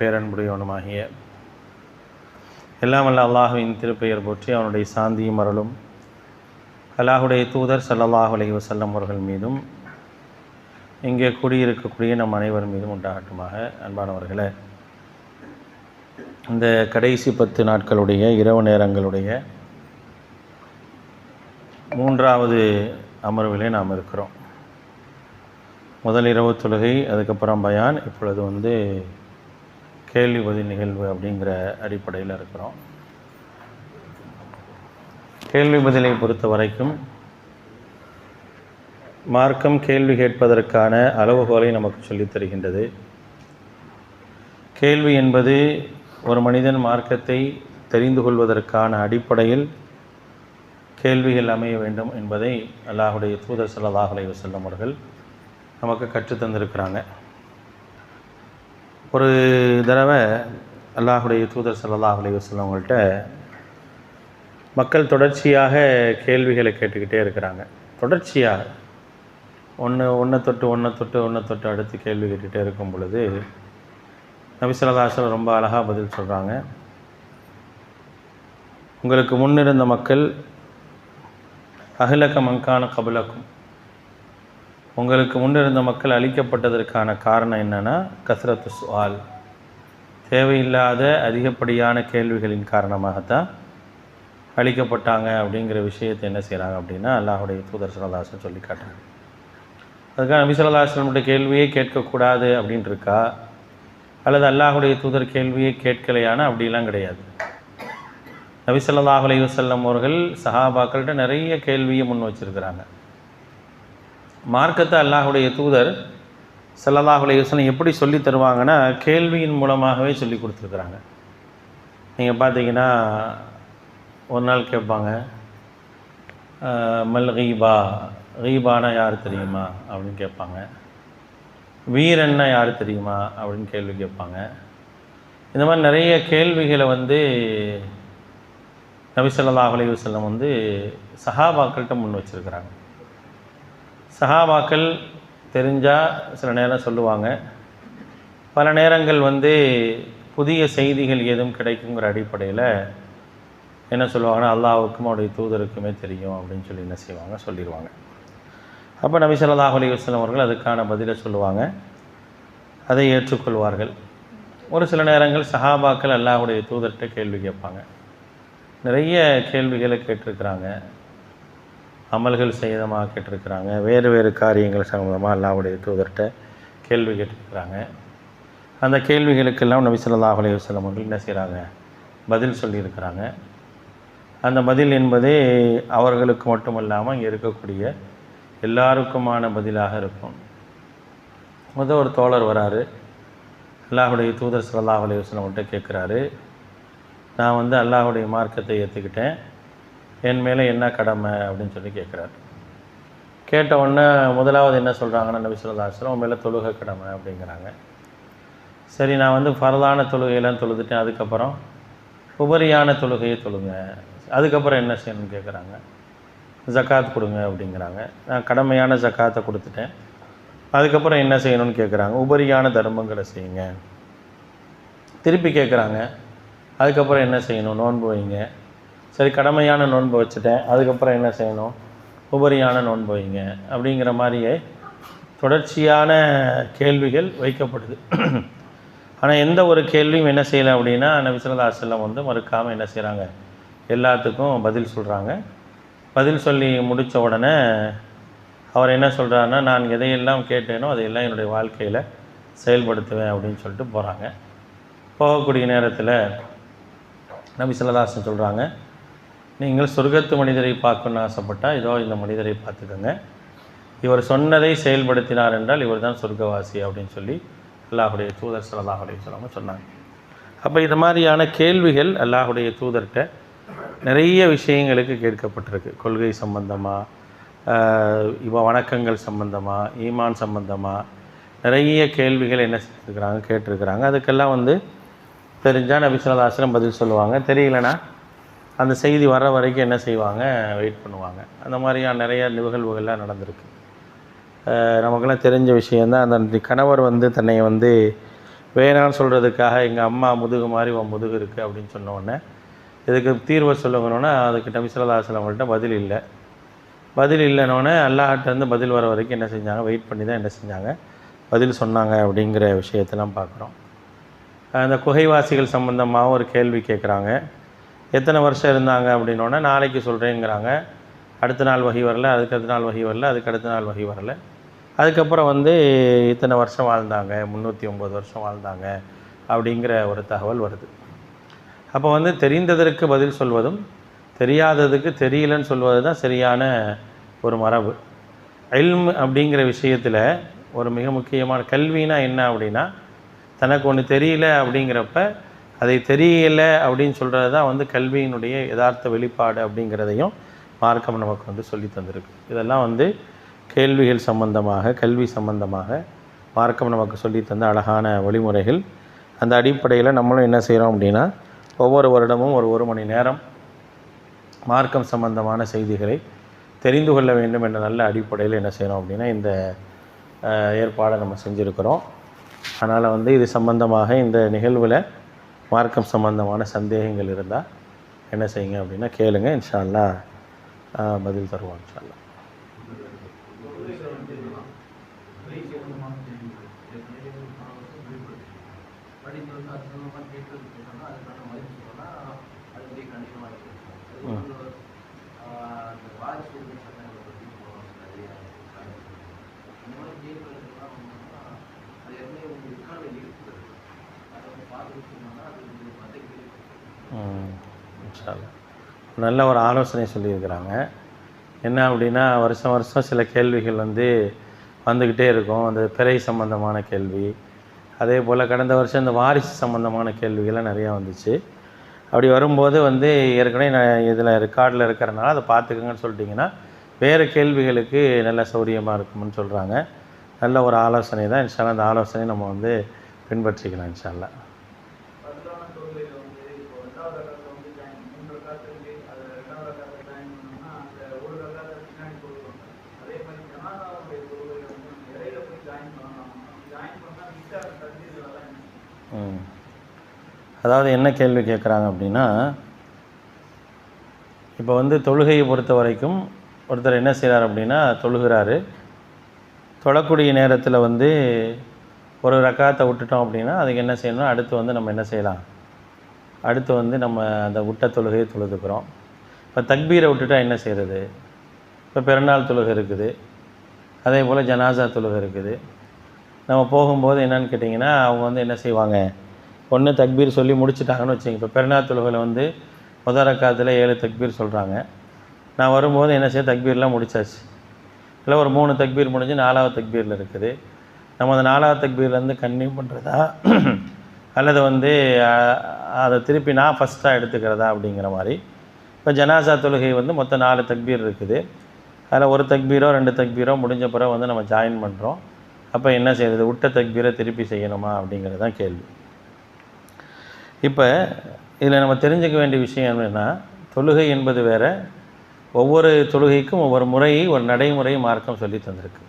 பேரன்புடையவனுமாகிய எல்லாம் வல்ல அல்லாஹுவின் திருப்பெயர் போற்றி அவனுடைய சாந்தியும் அருளும் அல்லாஹுடைய தூதர் ஸல்லல்லாஹு அலைஹி வஸல்லம் அவர்கள் மீதும் இங்கே கூடியிருக்கக்கூடிய நம் அனைவர் மீதும் உண்டாகட்டுமாக. அன்பானவர்களே, இந்த கடைசி 10 நாட்களுடைய இரவு நேரங்களுடைய 3வது அமர்விலே நாம் இருக்கிறோம். முதல் இரவு தொழுகை, அதுக்கப்புறம் பயான், இப்பொழுது கேள்வி பதில் நிகழ்வு அப்படிங்கிற அடிப்படையில் இருக்கிறோம். கேள்வி பதிலை பொறுத்த வரைக்கும் மார்க்கம் கேள்வி கேட்பதற்கான அளவுகோலை நமக்கு சொல்லித் தருகின்றது. கேள்வி என்பது ஒரு மனிதன் மார்க்கத்தை தெரிந்து கொள்வதற்கான அடிப்படையில் கேள்விகள் அமைய வேண்டும் என்பதை அல்லாஹுடைய தூதர் ஸல்லல்லாஹு அலைஹி வஸல்லம் அவர்கள் நமக்கு கற்றுத்தந்திருக்கிறாங்க. ஒரு தடவை அல்லாஹுடைய தூதர் ஸல்லல்லாஹு அலைஹி வஸல்லம் அவங்கள்ட்ட மக்கள் தொடர்ச்சியாக கேள்விகளை கேட்டுக்கிட்டே இருக்கிறாங்க. தொடர்ச்சியாக ஒன்றை தொட்டு அடுத்து கேள்வி கேட்டுகிட்டே இருக்கும் பொழுது நபி ஸல்லல்லாஹு அலைஹி வஸல்லம் ரொம்ப அழகாக பதில் சொல்கிறாங்க. உங்களுக்கு முன்னிருந்த மக்கள் அஹ்லக மன்கான கபலக்கும், உங்களுக்கு முன்னிருந்த மக்கள் அழிக்கப்பட்டதற்கான காரணம் என்னென்னா கஸ்ரத்து சுஆல், தேவையில்லாத அதிகப்படியான கேள்விகளின் காரணமாகத்தான் அழிக்கப்பட்டாங்க அப்படிங்கிற விஷயத்தை என்ன செய்கிறாங்க அப்படின்னா அல்லாஹுடைய தூதர் ஸல்லல்லாஹு அலைஹி வஸல்லம் சொல்லி காட்டுறாங்க. அதுக்காக நபி ஸல்லல்லாஹு அலைஹி வஸல்லம் கேள்வியே கேட்கக்கூடாது அப்படின்னு இருக்கா, அல்லது அல்லாஹுடைய தூதர் கேள்வியே கேட்கலையானா அப்படிலாம் கிடையாது. நபி ஸல்லல்லாஹு அலைஹி வஸல்லம் அவர்கள் சஹாபாக்கள்கிட்ட நிறைய கேள்வியை முன் வச்சிருக்கிறாங்க. மார்க்கத்தை அல்லாஹுடைய தூதர் ஸல்லல்லாஹு அலைஹி வஸல்லம் எப்படி சொல்லி தருவாங்கன்னா கேள்வியின் மூலமாகவே சொல்லி கொடுத்துருக்குறாங்க. நீங்கள் பார்த்தீங்கன்னா ஒரு நாள் கேட்பாங்க, மல் கீபா, கீபானா யார் தெரியுமா அப்படின்னு கேட்பாங்க. வீரன்னா யார் தெரியுமா அப்படின்னு கேள்வி கேட்பாங்க. இந்த மாதிரி நிறைய கேள்விகளை நபி ஸல்லல்லாஹு அலைஹி வஸல்லம் சஹாபாக்கள்கிட்ட முன் வச்சுருக்கிறாங்க. சஹாபாக்கள் தெரிஞ்சால் சில நேரம் சொல்லுவாங்க, பல நேரங்கள் புதிய செய்திகள் ஏதும் கிடைக்குங்கிற அடிப்படையில் என்ன சொல்லுவாங்கன்னா அல்லாஹ்வுக்கும் அவருடைய தூதருக்குமே தெரியும் அப்படின்னு சொல்லி என்ன செய்வாங்க, சொல்லிடுவாங்க. அப்போ நபி ஸல்லல்லாஹு அலைஹி வஸல்லம் அவர்கள் அதுக்கான பதிலை சொல்லுவாங்க, அதை ஏற்றுக்கொள்வார்கள். ஒரு சில நேரங்கள் சஹாபாக்கள் அல்லாஹ்வுடைய தூதர்கிட்ட கேள்வி கேட்பாங்க. நிறைய கேள்விகளை கேட்டிருக்கிறாங்க. அமல்கள் செய்தமாக கேட்டிருக்கிறாங்க, வேறு வேறு காரியங்கள் சம்பந்தமாக அல்லாஹ்வுடைய தூதர்கிட்ட கேள்வி கேட்டிருக்கிறாங்க. அந்த கேள்விகளுக்கெல்லாம் நபி ஸல்லல்லாஹு அலைஹி வஸல்லம் அவர்கள் என்ன செய்கிறாங்க, பதில் சொல்லியிருக்கிறாங்க. அந்த பதில் என்பதே அவர்களுக்கு மட்டுமல்லாமல் இங்கே இருக்கக்கூடிய எல்லாருக்குமான பதிலாக இருக்கும். ஒரு தோழர் வராரு, அல்லாஹுடைய தூதர் ஸல்லல்லாஹு அலைஹி வஸல்லம் அவர்கிட்ட கேட்குறாரு, நான் அல்லாஹுடைய மார்க்கத்தை ஏற்றுக்கிட்டேன், என் மேலே என்ன கடமை அப்படின்னு சொல்லி கேட்குறாரு. கேட்ட உடனே முதலாவது என்ன சொல்கிறாங்கன்னா நபி ஸல்லல்லாஹு அலைஹி வஸல்லம் உன் மேலே தொழுகை கடமை அப்படிங்கிறாங்க. சரி, நான் ஃபர்தான தொழுகையெல்லாம் தொழுதுட்டேன், அதுக்கப்புறம் உபரியான தொழுகையை தொழுங்க, அதுக்கப்புறம் என்ன செய்யணும்னு கேட்குறாங்க. ஜக்காத் கொடுங்க அப்படிங்கிறாங்க. நான் கடமையான ஜக்காத்தை கொடுத்துட்டேன், அதுக்கப்புறம் என்ன செய்யணும்னு கேட்குறாங்க. உபரியான தர்மங்களை செய்யுங்க. திருப்பி கேட்குறாங்க, அதுக்கப்புறம் என்ன செய்யணும், நோன்பு வைங்க. சரி, கடமையான நோன்பு வச்சுட்டேன், அதுக்கப்புறம் என்ன செய்யணும், உபரியான நோன்பு வைங்க. அப்படிங்கிற மாதிரியே தொடர்ச்சியான கேள்விகள் வைக்கப்படுது. ஆனால் எந்த ஒரு கேள்வியும் என்ன செய்யலை அப்படின்னா நபி ஸல்லல்லாஹு அலைஹி வஸல்லம் மறுக்காமல் என்ன செய்கிறாங்க, எல்லாத்துக்கும் பதில் சொல்கிறாங்க. பதில் சொல்லி முடித்த உடனே அவர் என்ன சொல்கிறாருன்னா, நான் எதையெல்லாம் கேட்டேனோ அதையெல்லாம் என்னுடைய வாழ்க்கையில் செயல்படுத்துவேன் அப்படின்னு சொல்லிட்டு போகிறாங்க. போகக்கூடிய நேரத்தில் நபி ஸல்லல்லாஹு அலைஹி வஸல்லம் சொல்கிறாங்க, நீங்கள் சொர்க்கத்து மனிதரை பார்க்கணுன்னு ஆசைப்பட்டால் இதோ இந்த மனிதரை பார்த்துக்கோங்க, இவர் சொன்னதை செயல்படுத்தினார் என்றால் இவர் தான் சொர்க்கவாசி அப்படின்னு சொல்லி அல்லாஹுடைய தூதர் ஸல்லல்லாஹு அலைஹி வஸல்லம் சொன்னாங்க. அப்போ இது மாதிரியான கேள்விகள் அல்லாஹுடைய தூதர்கிட்ட நிறைய விஷயங்களுக்கு கேட்கப்பட்டிருக்கு. கொள்கை சம்பந்தமாக, இப்போ வணக்கங்கள் சம்பந்தமாக, ஈமான் சம்பந்தமாக நிறைய கேள்விகள் என்ன செஞ்சுருக்கிறாங்க, கேட்டிருக்கிறாங்க. அதுக்கெல்லாம் தெரிஞ்சால் நபி ஸல்லல்லாஹு அலைஹி வஸல்லம் பதில் சொல்லுவாங்க. தெரியலனா அந்த செய்தி வர வரைக்கும் என்ன செய்வாங்க, வெயிட் பண்ணுவாங்க. அந்த மாதிரியான நிறைய நிகழ்வுகள்லாம் நடந்திருக்கு. நமக்கெல்லாம் தெரிஞ்ச விஷயந்தான். அந்த கணவர் தன்னை வேணான்னு சொல்கிறதுக்காக எங்கள் அம்மா முதுகு மாதிரி உன் முதுகு இருக்குது அப்படின்னு சொன்ன உடனே இதுக்கு தீர்வை சொல்லுங்கன்னா அதுக்கு நபி ஸல்லல்லாஹு அலைஹி வஸல்லம் அவங்கள்ட்ட பதில் இல்லைன்னொன்னே அல்லாஹ்கிட்டேருந்து பதில் வர வரைக்கும் என்ன செஞ்சாங்க, வெயிட் பண்ணி தான் என்ன செஞ்சாங்க, பதில் சொன்னாங்க அப்படிங்கிற விஷயத்தெல்லாம் பார்க்குறோம். அந்த குகைவாசிகள் சம்மந்தமாக ஒரு கேள்வி கேட்குறாங்க. எத்தனை வருஷம் இருந்தாங்க அப்படின்னோடனே நாளைக்கு சொல்கிறேங்கிறாங்க. அடுத்த நாள் வகி வரல, அதுக்கு அடுத்த நாள் வகி வரல, அதுக்கு அடுத்த நாள் வகி வரல. அதுக்கப்புறம் இத்தனை வருஷம் வாழ்ந்தாங்க, 309 வருஷம் வாழ்ந்தாங்க அப்படிங்கிற ஒரு தகவல் வருது. அப்போ தெரிந்ததற்கு பதில் சொல்வதும் தெரியாததுக்கு தெரியலன்னு சொல்வது தான் சரியான ஒரு மரபு. இல்ம் அப்படிங்கிற விஷயத்தில் ஒரு மிக முக்கியமான கல்வினா என்ன அப்படின்னா, தனக்கு ஒன்று தெரியல அப்படிங்கிறப்ப அதை தெரியலை அப்படின்னு சொல்கிறது தான் கல்வியினுடைய யதார்த்த வெளிப்பாடு அப்படிங்கிறதையும் மார்க்கம் நமக்கு சொல்லி தந்திருக்கு. இதெல்லாம் கேள்விகள் சம்பந்தமாக, கல்வி சம்பந்தமாக மார்க்கம் நமக்கு சொல்லி தந்த அழகான வழிமுறைகள். அந்த அடிப்படையில் நம்மளும் என்ன செய்கிறோம் அப்படின்னா, ஒவ்வொரு வருடமும் ஒரு மணி நேரம் மார்க்கம் சம்பந்தமான செய்திகளை தெரிந்து கொள்ள வேண்டும் என்ற நல்ல அடிப்படையில் என்ன செய்கிறோம் அப்படின்னா இந்த ஏற்பாடை நம்ம செஞ்சுருக்கிறோம். அதனால் இது சம்பந்தமாக இந்த நிகழ்வில் மார்க்கம் சம்பந்தமான சந்தேகங்கள் இருந்தால் என்ன செய்யுங்க அப்படின்னா கேளுங்க. இன்ஷா அல்லாஹ் பதில் தருவோம் இன்ஷா அல்லாஹ். நல்ல ஒரு ஆலோசனை சொல்லியிருக்கிறாங்க. என்ன அப்படின்னா, வருஷம் வருஷம் சில கேள்விகள் வந்துக்கிட்டே இருக்கும். அந்த பிறை சம்பந்தமான கேள்வி, அதே போல் கடந்த வருஷம் இந்த வாரிசு சம்பந்தமான கேள்விகள்லாம் நிறையா வந்துச்சு. அப்படி வரும்போது ஏற்கனவே நான் இதில் ரெக்கார்டில் இருக்கிறனால அதை பார்த்துக்கங்கன்னு சொல்லிட்டிங்கன்னா வேறு கேள்விகளுக்கு நல்ல சௌரியமாக இருக்கும்னு சொல்கிறாங்க. நல்ல ஒரு ஆலோசனை தான். இன்ஷா அல்லாஹ் அந்த ஆலோசனை நம்ம பின்பற்றிக்கலாம் இன்ஷா அல்லாஹ். அதாவது என்ன கேள்வி கேட்குறாங்க அப்படின்னா, இப்போ தொழுகையை பொறுத்த வரைக்கும் ஒருத்தர் என்ன செய்கிறார் அப்படின்னா, தொழுகிறாரு. தொழக்கூடிய நேரத்தில் ஒரு ரக்காத்தை விட்டுட்டோம் அப்படின்னா அதுக்கு என்ன செய்யணும், அடுத்து நம்ம என்ன செய்யலாம், அடுத்து நம்ம அந்த விட்ட தொழுகையை தொழுதுக்கிறோம். இப்போ தக்பீரை விட்டுட்டா என்ன செய்கிறது, இப்போ பிறநாள் தொழுகை இருக்குது, அதே போல் ஜனாசா தொழுகை இருக்குது. நம்ம போகும்போது என்னன்னு கேட்டிங்கன்னா அவங்க என்ன செய்வாங்க, ஒன்று தக்பீர் சொல்லி முடிச்சுட்டாங்கன்னு வச்சுங்க. இப்போ பெருநாள் தொழுகையில் முதல் ரக்காத்தில் 7 தக்பீர் சொல்கிறாங்க. நான் வரும்போது என்ன செய்ய, தக்பீர்லாம் முடிச்சாச்சு. இல்லை ஒரு 3 தக்பீர் முடிஞ்சு 4வது தக்பீரில் இருக்குது. நம்ம அந்த 4வது தக்பீர்லேருந்து கன்டினியூ பண்ணுறதா அல்லது அதை திருப்பி நான் ஃபஸ்ட்டாக எடுத்துக்கிறதா அப்படிங்கிற மாதிரி. இப்போ ஜனாசா தொழுகை மொத்தம் 4 தக்பீர் இருக்குது. அதில் ஒரு தக்பீரோ 2 தக்பீரோ முடிஞ்ச பிறகு நம்ம ஜாயின் பண்ணுறோம். அப்போ என்ன செய்கிறது, விட்ட தக்பீரை திருப்பி செய்யணுமா அப்படிங்கிறது தான் கேள்வி. இப்போ இதில் நம்ம தெரிஞ்சுக்க வேண்டிய விஷயம் என்னென்னா, தொழுகை என்பது வேறு, ஒவ்வொரு தொழுகைக்கும் ஒவ்வொரு முறையை, ஒரு நடைமுறை மார்க்கம் சொல்லி தந்திருக்கு.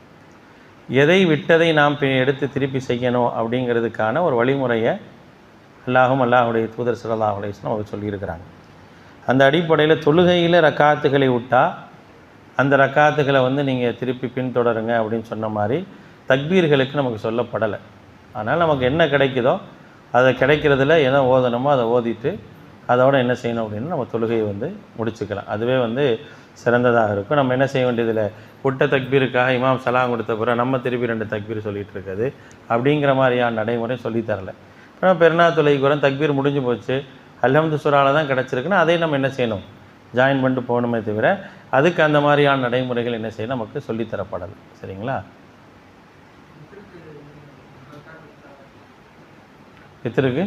எதை விட்டதை நாம் எடுத்து திருப்பி செய்யணும் அப்படிங்கிறதுக்கான ஒரு வழிமுறையை அல்லாஹுடைய தூதர் ஸல்லல்லாஹு அலைஹி வஸல்லம் அவர் சொல்லியிருக்கிறாங்க. அந்த அடிப்படையில் தொழுகையில் ரக்காத்துகளை விட்டால் அந்த ரக்காத்துகளை நீங்கள் திருப்பி பின்தொடருங்க அப்படின்னு சொன்ன மாதிரி தக்பீர்களுக்கு நமக்கு சொல்லப்படலை. அதனால் நமக்கு என்ன கிடைக்குதோ அதை கிடைக்கிறதுல எதை ஓதணுமோ அதை ஓதிட்டு அதோடு என்ன செய்யணும் அப்படின்னா நம்ம தொழுகையை முடிச்சுக்கலாம். அதுவே சிறந்ததாக இருக்கும். நம்ம என்ன செய்ய வேண்டியதில் விட்ட தக்பீருக்காக இமாம் சலாம் கொடுத்த பிறகு நம்ம திருப்பி 2 தக்பீர் சொல்லிகிட்டு இருக்குது அப்படிங்கிற மாதிரியான நடைமுறை சொல்லித்தரலை. இப்போ நம்ம பெருநாள் தொழுகைக்கு வரோம், தக்பீர் முடிஞ்சு போச்சு, அல்ஹம்து சூராவில் தான் கிடச்சிருக்குன்னா அதை நம்ம என்ன செய்யணும், ஜாயின் பண்ணிட்டு போகணுமே தவிர அதுக்கு அந்த மாதிரியான நடைமுறைகள் என்ன செய்யணும் நமக்கு சொல்லித்தரப்படலை. சரிங்களா? வித்திருக்கு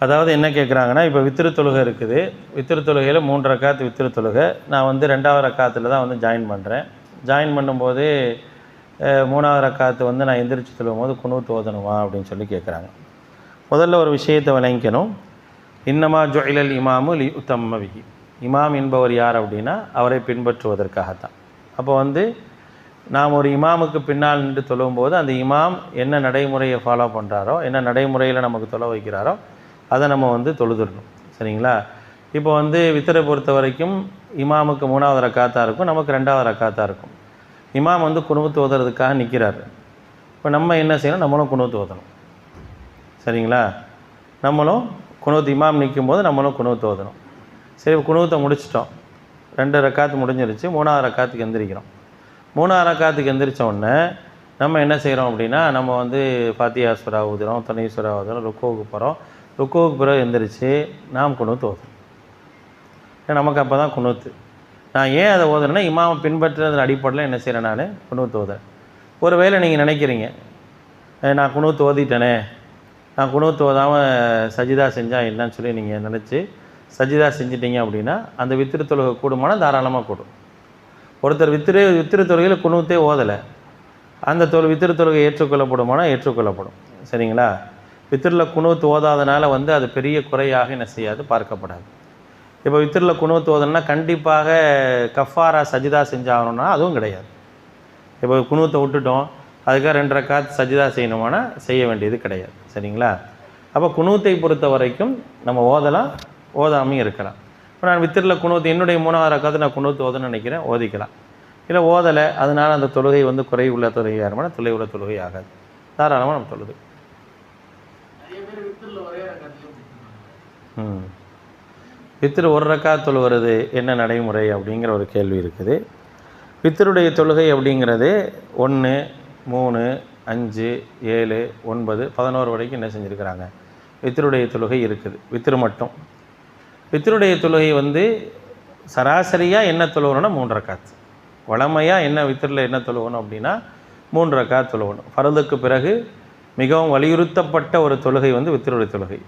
அதாவது என்ன கேட்குறாங்கன்னா, இப்போ வித்திரு தொழுகை இருக்குது. வித்திரு தொழுகையில் 3 ரக்காத்து வித்திரு தொழுகை. நான் 2வது ரக்காத்தில் தான் ஜாயின் பண்ணுறேன். ஜாயின் பண்ணும்போது 3வது ரக்காத்து நான் எந்திரிச்சு தொழும்போது குனூத் ஓதணுமா அப்படின்னு சொல்லி கேட்குறாங்க. முதல்ல ஒரு விஷயத்தை விளங்கிக்கணும். இன்னமா ஜுஇலல் இமாமு லியுத்தம்ம பிஹி. இமாம் என்பவர் யார் அப்படின்னா அவரை பின்பற்றுவதற்காகத்தான். அப்போ வந்து நாம் ஒரு இமாமுக்கு பின்னால் நின்று தொழும்போது அந்த இமாம் என்ன நடைமுறையை ஃபாலோ பண்ணுறாரோ, என்ன நடைமுறையில் நமக்கு தொலை வைக்கிறாரோ அதை நம்ம வந்து தொழுதுடணும். சரிங்களா? இப்போ வந்து வித்தரை பொறுத்த வரைக்கும் இமாமுக்கு 3வது ரக்காத்தாக இருக்கும், நமக்கு 2வது ரக்காத்தாக இருக்கும். இமாம் வந்து குனுத்து ஓதுறதுக்காக நிற்கிறாரு. இப்போ நம்ம என்ன செய்யணும்? நம்மளும் குனுத்து ஓதணும். சரிங்களா? நம்மளும் குனுத்து இமாம் நிற்கும்போது நம்மளும் குனுத்து ஓதணும். சரி, குனுத்தை முடிச்சிட்டோம், 2 ரக்காத்து முடிஞ்சிருச்சு, 3வது ரக்காத்துக்கு எந்திரிக்கிறோம். 3வது ரக்காத்துக்கு எந்திரிச்ச உடனே நம்ம என்ன செய்கிறோம் அப்படின்னா, நம்ம வந்து ஃபாத்திஹா சூரா ஓதுறோம், துணை சூரா ஓதுறோம், ருக்குவுக்கு போகிறோம். ருக்குவுக்கு பிறகு எந்திரிச்சு நாம் குனுத்து ஓதுறோம். நமக்கு அப்போ தான் குனுத்து. நான் ஏன் அதை ஓதுறேன்னா, இமாமை பின்பற்றுறதுன்ற அடிப்படையில் என்ன செய்கிறேன், நான் குனுத்து ஓதுறேன். ஒரு வேளை நீங்கள் நினைக்கிறீங்க, நான் குனுத்து ஓதிட்டேனே, நான் குனுத்து ஓதாமல் சஜிதா செஞ்சால் என்னன்னு சொல்லி நீங்கள் நினச்சி சஜிதா செஞ்சிட்டீங்க அப்படின்னா அந்த வித்திரு தொழுகை கூடுமானால் தாராளமாக கூடும். ஒருத்தர் வித்திரு தொழுகையில் குனுத்தே ஓதலை, அந்த வித்திரு தொழுகை ஏற்றுக்கொள்ளப்படுமானால் ஏற்றுக்கொள்ளப்படும். சரிங்களா? வித்திரில் குனுத்து ஓதாதனால வந்து அது பெரிய குறையாக என்ன செய்யாது, பார்க்கப்படாது. இப்போ வித்திரில் குனுத்து ஓதனா கண்டிப்பாக கஃபாரா சஜிதா செஞ்சாகணும்னா அதுவும் கிடையாது. இப்போ குனுத்தை விட்டுட்டோம், அதுக்காக 2 ரக்காத் சஜிதா செய்யணுமானா செய்ய வேண்டியது கிடையாது. சரிங்களா? அப்போ குனுத்தை பொறுத்த வரைக்கும் நம்ம ஓதலாம், ஓதாமையும் இருக்கலாம். இப்போ நான் வித்திரில் குனுத்து என்னுடைய 3வது ரக்காத்து நான் குனுத்து ஓதணும்னு நினைக்கிறேன், ஓதிக்கலாம். இல்லை ஓதலை, அதனால் அந்த தொழுகை வந்து குறை உள்ள தொழுகை ஆகும்னா தொலை உள்ள தொழுகை ஆகாது, தாராளமாக நம்ம தொழுது. வித்திரு 1 ரக்காத் தொழுகிறது என்ன நடைமுறை அப்படிங்கிற ஒரு கேள்வி இருக்குது. வித்தருடைய தொழுகை அப்படிங்கிறது 1, 3, 5, 7, 9, 11 வரைக்கும் என்ன செஞ்சுருக்கிறாங்க, வித்தருடைய தொழுகை இருக்குது. வித்திரு மட்டும். வித்தருடைய தொழுகை வந்து சராசரியாக என்ன தொழுவணும்னா 3 ரக்காத். வழமையாக என்ன வித்தரில் என்ன தொழுவணும் அப்படின்னா 3 ரக்காத் தொழுவணும். ஃபர்துக்கு பிறகு மிகவும் வலியுறுத்தப்பட்ட ஒரு தொழுகை வந்து வித்தருடைய தொழுகை.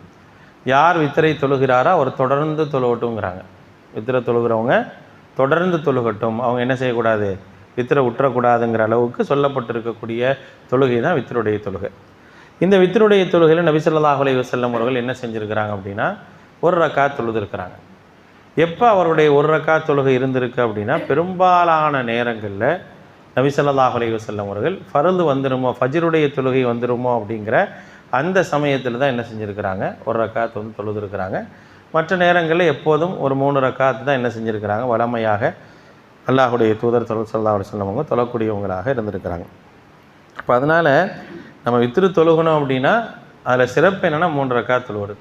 யார் வித்தரை தொழுகிறாரோ அவர் தொடர்ந்து தொழுகட்டும்ங்கிறாங்க. வித்திரை தொழுகிறவங்க தொடர்ந்து தொழுகட்டும், அவங்க என்ன செய்யக்கூடாது, வித்திரை விட்டுறக்கூடாதுங்கிற அளவுக்கு சொல்லப்பட்டிருக்கக்கூடிய தொழுகை தான் வித்தருடைய தொழுகை. இந்த வித்தருடைய தொழுகையில் நபி ஸல்லல்லாஹு அலைஹி வஸல்லம் அவர்கள் என்ன செஞ்சுருக்கிறாங்க அப்படின்னா 1 ரக்காத் தொழுதுருக்கிறாங்க. எப்போ அவருடைய 1 ரக்காத் தொழுகை இருந்திருக்கு அப்படின்னா, பெரும்பாலான நேரங்களில் நபி ஸல்லல்லாஹு அலைஹி வஸல்லம் அவர்கள் ஃபர்து வந்துடுமோ, ஃபஜ்ருடைய தொழுகை வந்துடுமோ அப்படிங்கிற அந்த சமயத்தில் தான் என்ன செஞ்சுருக்கிறாங்க, 1 ரக்காத் வந்து தொழுதுருக்கிறாங்க. மற்ற நேரங்களில் எப்போதும் ஒரு 3 ரக்காத் தான் என்ன செஞ்சுருக்கிறாங்க, வழமையாக அல்லாஹுடைய தூதர் ஸல்லல்லாஹு அலைஹி வஸல்லம் அவங்க தொழக்கூடியவங்களாக இருந்திருக்கிறாங்க. இப்போ அதனால் நம்ம வித்திரு தொழுகணும் அப்படின்னா அதில் சிறப்பு என்னென்னா 3 ரக்காத் தொழுவது.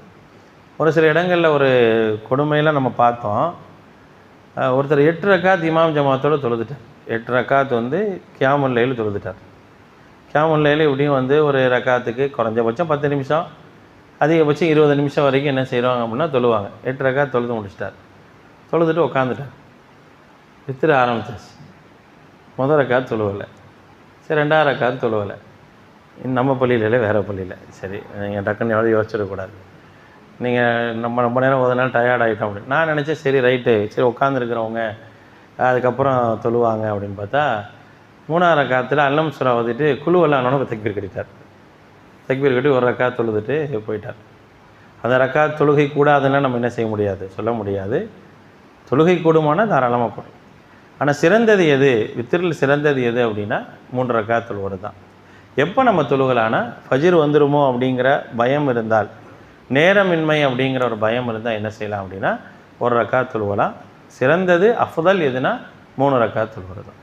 ஒரு சில இடங்களில் ஒரு கொடுமையில் நம்ம பார்த்தோம், ஒருத்தர் 8 ரக்காத் இமாம் ஜமாத்தோடு தொழுதுட்டார். 8 ரக்காத் வந்து கியாமுல் லைல் தொழுதுட்டார். கியாமுல் லைல் இப்படியும் வந்து ஒரு ரக்காத்துக்கு குறைஞ்சபட்சம் 10 நிமிஷம், அதிகபட்சம் 20 நிமிஷம் வரைக்கும் என்ன செய்வாங்க அப்படின்னா தொழுவாங்க. 8 ரக்காத் தொழுது முடிச்சிட்டார். தொழுதுட்டு உட்காந்துட்டார். வித்திர ஆரம்பிச்சிருச்சு. முதல் ரக்காத் தொழுவலை, சரி 2வது ரக்காத் தொழுவலை. நம்ம பள்ளியில் வேறு பள்ளியில். சரி, நீங்கள் டக்குன்னு எவ்வளோ யோசிச்சிடக்கூடாது. நீங்கள் ரொம்ப நேரம் ஒரு நாள் டயர்ட் ஆகிட்டோம் அப்படின்னு நான் நினச்சேன். சரி ரைட்டு, சரி உட்காந்துருக்கிறவங்க அதுக்கப்புறம் தொழுவாங்க அப்படின்னு பார்த்தா 3வது ரக்காத்தில் அல்லம் சூரா ஓதிட்டு குழுவெல்லாம் தக்பீர் கட்டிட்டார். தக்பீர் கட்டி 1 ரக்காத் தொழுதுட்டு போயிட்டார். அந்த ரக்காத் தொழுகை கூடாதுன்னா நம்ம என்ன செய்ய முடியாது, சொல்ல முடியாது. தொழுகை கூடுமானால் தாராளமாக கூடும். ஆனால் சிறந்தது எது, வித்திரில் சிறந்தது எது அப்படின்னா 3 ரக்காத் தொழுவது தான். எப்போ நம்ம தொழுகலான்னா ஃபஜ்ர் வந்துடுமோ அப்படிங்கிற பயம் இருந்தால், நேரமின்மை அப்படிங்கிற ஒரு பயம் இருந்தால் என்ன செய்யலாம் அப்படின்னா 1 ரக்காத் தொழுவலாம். சிறந்தது அஃதல் எதுனா 3 ரக்காத் தொழுவது தான்.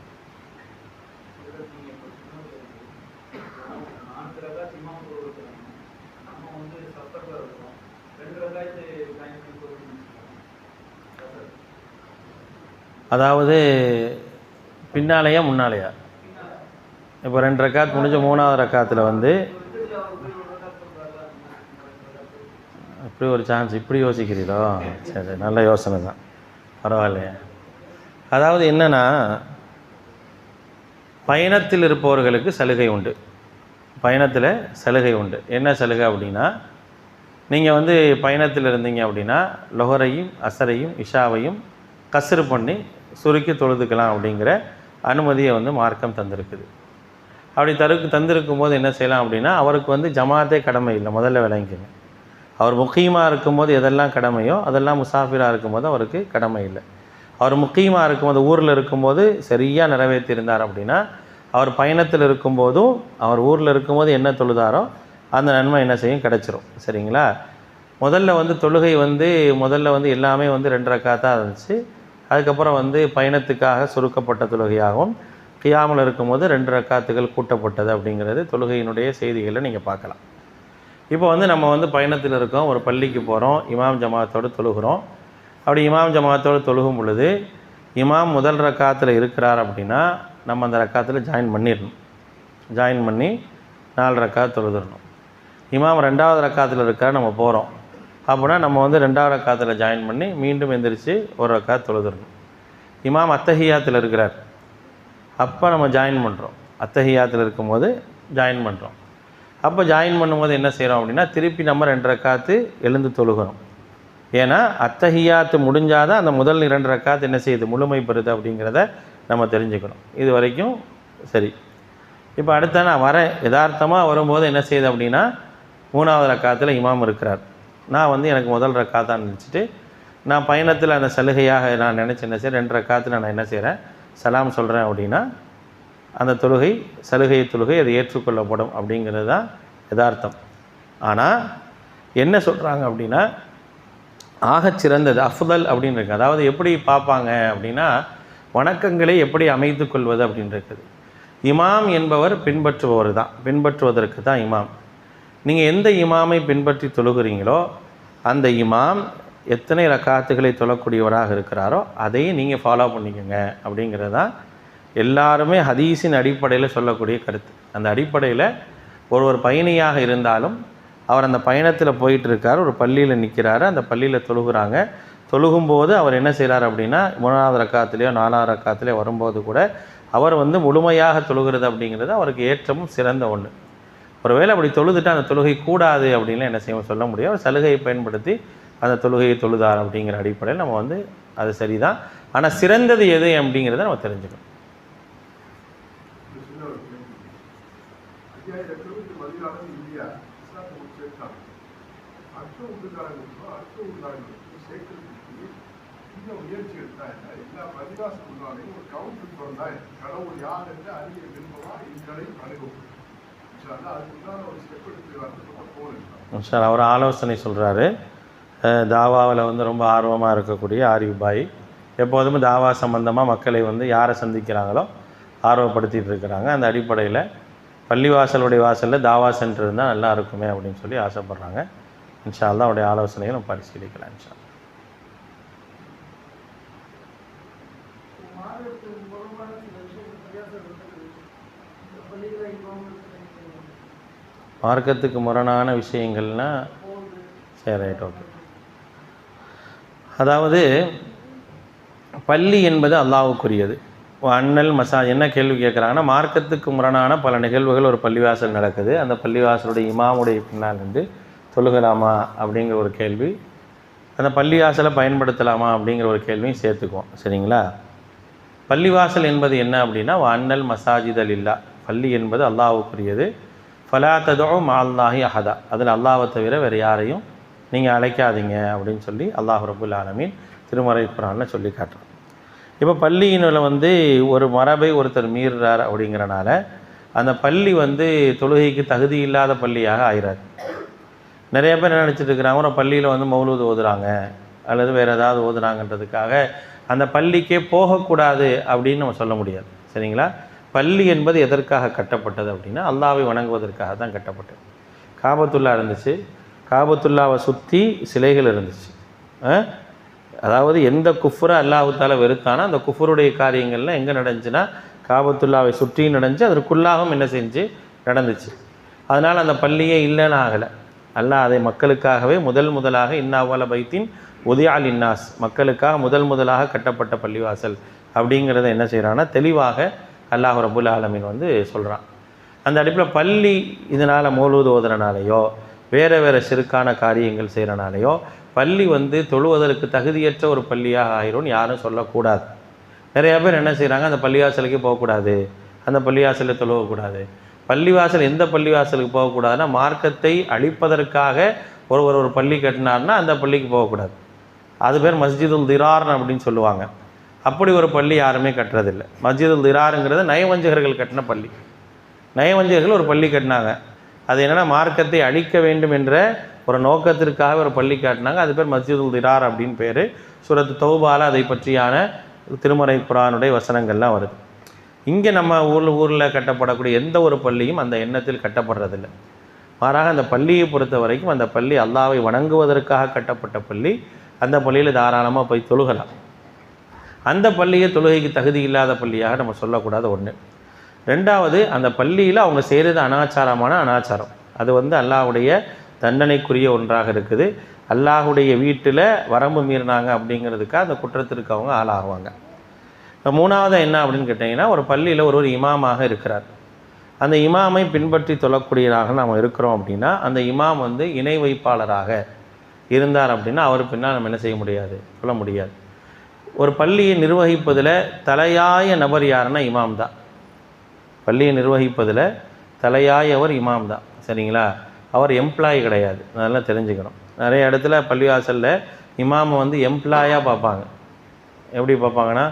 அதாவது பின்னாலேயா முன்னாலேயா? இப்போ 2 ரக்காத் முடிஞ்ச 3வது ரக்காத்தில் வந்து இப்படி ஒரு சான்ஸ், இப்படி யோசிக்கிறீங்களோ? சரி, நல்ல யோசனை தான், பரவாயில்லையே. அதாவது என்னென்னா, பயணத்தில் இருப்பவர்களுக்கு சலுகை உண்டு. பயணத்தில் சலுகை உண்டு. என்ன சலுகை அப்படின்னா, நீங்கள் வந்து பயணத்தில் இருந்தீங்க அப்படின்னா லொஹரையும் அசரையும் இஷாவையும் கஸ்ரு பண்ணி சுருக்கி தொழுதுக்கலாம் அப்படிங்கிற அனுமதியை வந்து மார்க்கம் தந்திருக்குது. அப்படி தந்திருக்கும் போது என்ன செய்யலாம் அப்படின்னா, அவருக்கு வந்து ஜமாத்தே கடமை இல்லை, முதல்ல விளங்கிக்கங்க. அவர் முக்கீமாக இருக்கும்போது எதெல்லாம் கடமையோ அதெல்லாம் முசாஃபிராக இருக்கும்போது அவருக்கு கடமை இல்லை. அவர் முக்கீமாக இருக்கும்போது ஊரில் இருக்கும்போது சரியாக நிறைவேற்றியிருந்தார் அப்படின்னா, அவர் பயணத்தில் இருக்கும்போதும் அவர் ஊரில் இருக்கும்போது என்ன தொழுதாரோ அந்த நன்மை என்ன செய்யும், கிடச்சிரும். சரிங்களா? தொழுகை முதல்ல எல்லாமே 2 ரக்காத்தாக இருந்துச்சு. அதுக்கப்புறம் பயணத்துக்காக சுருக்கப்பட்ட தொழுகையாகவும் கியாமில் இருக்கும்போது 2 ரக்காத்துகள் கூட்டப்பட்டது அப்படிங்கிறது தொழுகையினுடைய செய்திகளை நீங்கள் பார்க்கலாம். இப்போ நம்ம பயணத்தில் இருக்கோம், ஒரு பள்ளிக்கு போகிறோம், இமாம் ஜமாத்தோடு தொழுகிறோம். அப்படி இமாம் ஜமாத்தோடு தொழுகும் பொழுது இமாம் முதல் ரக்காத்தில் இருக்கிறார் அப்படின்னா நம்ம அந்த ரக்காத்தில் ஜாயின் பண்ணிடணும். ஜாயின் பண்ணி 4 ரக்காத் தொழுதுடணும். இமாம் 2வது ரக்காத்தில் இருக்கார், நம்ம போகிறோம் அப்படின்னா நம்ம 2வது ரக்காத்தில் ஜாயின் பண்ணி மீண்டும் எந்திரிச்சு 1 ரக்காத் தொழுதுடணும். இமாம் அத்தஹியாத்தில் இருக்கிறார், அப்போ நம்ம ஜாயின் பண்ணுறோம். அத்தஹியாத்தில் இருக்கும்போது ஜாயின் பண்ணுறோம். அப்போ ஜாயின் பண்ணும்போது என்ன செய்கிறோம் அப்படின்னா திருப்பி நம்ம 2 ரக்காத்து எழுந்து தொழுகிறோம். ஏன்னா அத்தஹியாத்து முடிஞ்சால் தான் அந்த முதல் 2 ரக்காத்து என்ன செய்யுது, முழுமை பெறுது அப்படிங்கிறத நம்ம தெரிஞ்சுக்கணும். இது வரைக்கும் சரி. இப்போ அடுத்த நான் வரேன், யதார்த்தமாக வரும்போது என்ன செய்யுது அப்படின்னா 3வது ரக்காத்தில் இமாம் இருக்கிறார். நான் எனக்கு முதல் ரக்காத்தான் நினச்சிட்டு நான் பயணத்தில் அந்த சலுகையாக நான் நினச்சி என்ன செய்கிறேன், 2 ரக்காத்தில் நான் என்ன செய்கிறேன், சலாம் சொல்கிறேன் அப்படின்னா அந்த சலுகை தொழுகை அது ஏற்றுக்கொள்ளப்படும் அப்படிங்கிறது தான் யதார்த்தம். ஆனால் என்ன சொல்கிறாங்க அப்படின்னா ஆகச்சிறந்தது அஃதல் அப்படின்னு இருக்குது. அதாவது எப்படி பார்ப்பாங்க அப்படின்னா வணக்கங்களை எப்படி அமைத்து கொள்வது அப்படின்னு இருக்குது. இமாம் என்பவர் பின்பற்றுபவர் தான், பின்பற்றுவதற்கு தான் இமாம். நீங்கள் எந்த இமாமை பின்பற்றி தொழுகிறீங்களோ அந்த இமாம் எத்தனை ரக்காத்துகளை தொழக்கூடியவராக இருக்கிறாரோ அதையும் நீங்கள் ஃபாலோ பண்ணிக்கோங்க அப்படிங்கிறது தான் எல்லாருமே ஹதீஸின் அடிப்படையில் சொல்லக்கூடிய கருத்து. அந்த அடிப்படையில் ஒரு பயணியாக இருந்தாலும் அவர் அந்த பயணத்தில் போயிட்டு இருக்கார், ஒரு பள்ளியில் நிற்கிறாரு, அந்த பள்ளியில் தொழுகிறாங்க. தொழுகும்போது அவர் என்ன செய்கிறார் அப்படின்னா 3வது ரக்காத்துலேயோ 4வது ரக்காத்துலேயோ வரும்போது கூட அவர் முழுமையாக தொழுகிறது அப்படிங்கிறது அவருக்கு ஏற்றமும் சிறந்த ஒன்று. ஒருவேளை அப்படி தொழுதுட்டு அந்த தொழுகை கூடாது அப்படின்னு என்ன செய்ய சொல்ல முடியும். அவர் சலுகையை பயன்படுத்தி அந்த தொழுகையை தொழுதார் அப்படிங்கிற அடிப்படையில் நம்ம அது சரிதான். ஆனால் சிறந்தது எது அப்படிங்கிறத நம்ம தெரிஞ்சுக்கணும். சார் அவர் ஆலோசனை சொல்கிறாரு. தாவாவில் ரொம்ப ஆர்வமாக இருக்கக்கூடிய ஆரிஃப் பாய் எப்போதுமே தாவா சம்பந்தமாக மக்களை யாரை சந்திக்கிறாங்களோ ஆர்வப்படுத்திகிட்டு இருக்கிறாங்க. அந்த அடிப்படையில் பள்ளிவாசலுடைய வாசலில் தாவா சென்டர் இருந்தால் நல்லா இருக்குமே அப்படின்னு சொல்லி ஆசைப்பட்றாங்க. இன்ஷா அல்லாஹ் அவருடைய ஆலோசனையை நம்ம பரிசீலிக்கலாம். இன்ஷா அல்லாஹ். மார்க்கத்துக்கு முரணான விஷயங்கள்னால் சரி, ரைட், ஓகே. அதாவது பள்ளி என்பது அல்லாஹ்வுக்குரியது. அண்ணல் என்ன கேள்வி கேட்குறாங்கன்னா மார்க்கத்துக்கு முரணான பல நிகழ்வுகள் ஒரு பள்ளிவாசல் நடக்குது, அந்த பள்ளிவாசலுடைய இமாமுடைய பின்னால் தொழுகலாமா அப்படிங்கிற ஒரு கேள்வி, அந்த பள்ளிவாசலை பயன்படுத்தலாமா அப்படிங்கிற ஒரு கேள்வியும் சேர்த்துக்குவோம். சரிங்களா? பள்ளிவாசல் என்பது என்ன அப்படின்னா அண்ணல் மசாஜிதல் இல்லா, பள்ளி என்பது அல்லாஹ்வுக்குரியது. ஃபலா ததுஉ மஅல்லாஹி அஹதா, அதில் அல்லாஹ்வை தவிர வேறு யாரையும் நீங்கள் அழைக்காதீங்க அப்படின்னு சொல்லி அல்லாஹ் ரப்புல் ஆலமீன் திருமறை குர்ஆனில் சொல்லி காட்டுறோம். இப்போ பள்ளியினுள்ள ஒரு மரபை ஒருத்தர் மீறுறார் அப்படிங்கிறனால அந்த பள்ளி தொழுகைக்கு தகுதி இல்லாத பள்ளியாக ஆகிறார். நிறைய பேர் என்ன நினச்சிட்டு இருக்கிறாங்க, ஒரு பள்ளியில் மௌலூத் ஓதுறாங்க அல்லது வேறு ஏதாவது ஓதுறாங்கன்றதுக்காக அந்த பள்ளிக்கே போகக்கூடாது அப்படின்னு நம்ம சொல்ல முடியாது. சரிங்களா? பள்ளி என்பது எதற்காக கட்டப்பட்டது அப்படின்னா அல்லாஹ்வை வணங்குவதற்காக தான் கட்டப்பட்டது. காபத்துல்லா இருந்துச்சு, காபத்துல்லாவை சுற்றி சிலைகள் இருந்துச்சு. அதாவது எந்த குஃப்ரை அல்லாஹ் தஆலா வெறுத்தானோ அந்த குஃபருடைய காரியங்கள்லாம் எங்கே நடந்துச்சுன்னா காபத்துல்லாவை சுற்றி நடந்துச்சு, அதற்குள்ளாகவும் என்ன செஞ்சு நடந்துச்சு. அதனால் அந்த பள்ளியே இல்லைன்னு ஆகலை. அல்லாஹ் அதை மக்களுக்காகவே முதலாக இன்னாவல பைத்தின் உதியால் இன்னாஸ், மக்களுக்காக முதலாக கட்டப்பட்ட பள்ளிவாசல் அப்படிங்கிறத என்ன செய்கிறான்னா தெளிவாக அல்லாஹ் ரப்புல் ஆலமீன் சொல்கிறான். அந்த அடிப்பில் பள்ளி இதனால் மௌலூத் ஓதுறனாலேயோ வேறு சிறுக்கான காரியங்கள் செய்கிறனாலேயோ பள்ளி தொழுவதற்கு தகுதியற்ற ஒரு பள்ளியாக ஆகிரும்னு யாரும் சொல்லக்கூடாது. நிறையா பேர் என்ன செய்கிறாங்க, அந்த பள்ளிவாசலுக்கு போகக்கூடாது, அந்த பள்ளிவாசலில் தொழுவக்கூடாது. பள்ளிவாசல் எந்த பள்ளிவாசலுக்கு போகக்கூடாதுன்னா மார்க்கத்தை அழிப்பதற்காக ஒரு பள்ளி கட்டினார்னா அந்த பள்ளிக்கு போகக்கூடாது. அது பேர் மஸ்ஜிதுல் திரார் அப்படின்னு சொல்லுவாங்க. அப்படி ஒரு பள்ளி யாருமே கட்டுறதில்லை. மஸ்ஜிதுல் திராருங்கிறது நயவஞ்சகர்கள் கட்டின பள்ளி. நயவஞ்சகர்கள் ஒரு பள்ளி கட்டினாங்க. அது என்னென்னா மார்க்கத்தை அழிக்க வேண்டும் என்ற ஒரு நோக்கத்திற்காக ஒரு பள்ளி காட்டினாங்க. அது பேர் மஸ்ஜிதுல் திரார் அப்படின்னு பேர். சூரத்து தௌபால அதை பற்றியான திருமறை குர்ஆனுடைய வசனங்கள்லாம் வருது. இங்கே நம்ம ஊரில் கட்டப்படக்கூடிய எந்த ஒரு பள்ளியும் அந்த எண்ணத்தில் கட்டப்படுறதில்லை. மாறாக அந்த பள்ளியை பொறுத்த வரைக்கும் அந்த பள்ளி அல்லாஹ்வை வணங்குவதற்காக கட்டப்பட்ட பள்ளி. அந்த பள்ளியில் தாராளமாக போய் தொழுகலாம். அந்த பள்ளியை தொழுகைக்கு தகுதி இல்லாத பள்ளியாக நம்ம சொல்லக்கூடாது. ஒன்று. ரெண்டாவது, அந்த பள்ளியில் அவங்க செய்கிறது அனாச்சாரமான அனாச்சாரம். அது அல்லாஹ்வுடைய தண்டனைக்குரிய ஒன்றாக இருக்குது. அல்லாஹ்வுடைய வீட்டில் வரம்பு மீறினாங்க அப்படிங்கிறதுக்காக அந்த குற்றத்திற்கு அவங்க ஆளாகுவாங்க. மூணாவது என்ன அப்படின்னு கேட்டிங்கன்னா, ஒரு பள்ளியில் ஒரு இமாமாக இருக்கிறார். அந்த இமாமை பின்பற்றி தொழக்கூடியதாக நாம் இருக்கிறோம் அப்படின்னா, அந்த இமாம் இணை வைப்பாளராக இருந்தார் அப்படின்னா அவர் பின்னால் நம்ம என்ன செய்ய முடியாது, சொல்ல முடியாது. ஒரு பள்ளியை நிர்வகிப்பதில் தலையாய நபர் யாருன்னா இமாம் தான். பள்ளியை நிர்வகிப்பதில் தலையாயவர் இமாம் தான். சரிங்களா? அவர் எம்ப்ளாயி கிடையாது. அதெல்லாம் தெரிஞ்சுக்கணும். நிறைய இடத்துல பள்ளிவாசலில் இமாமை எம்ப்ளாயாக பார்ப்பாங்க. எப்படி பார்ப்பாங்கன்னா,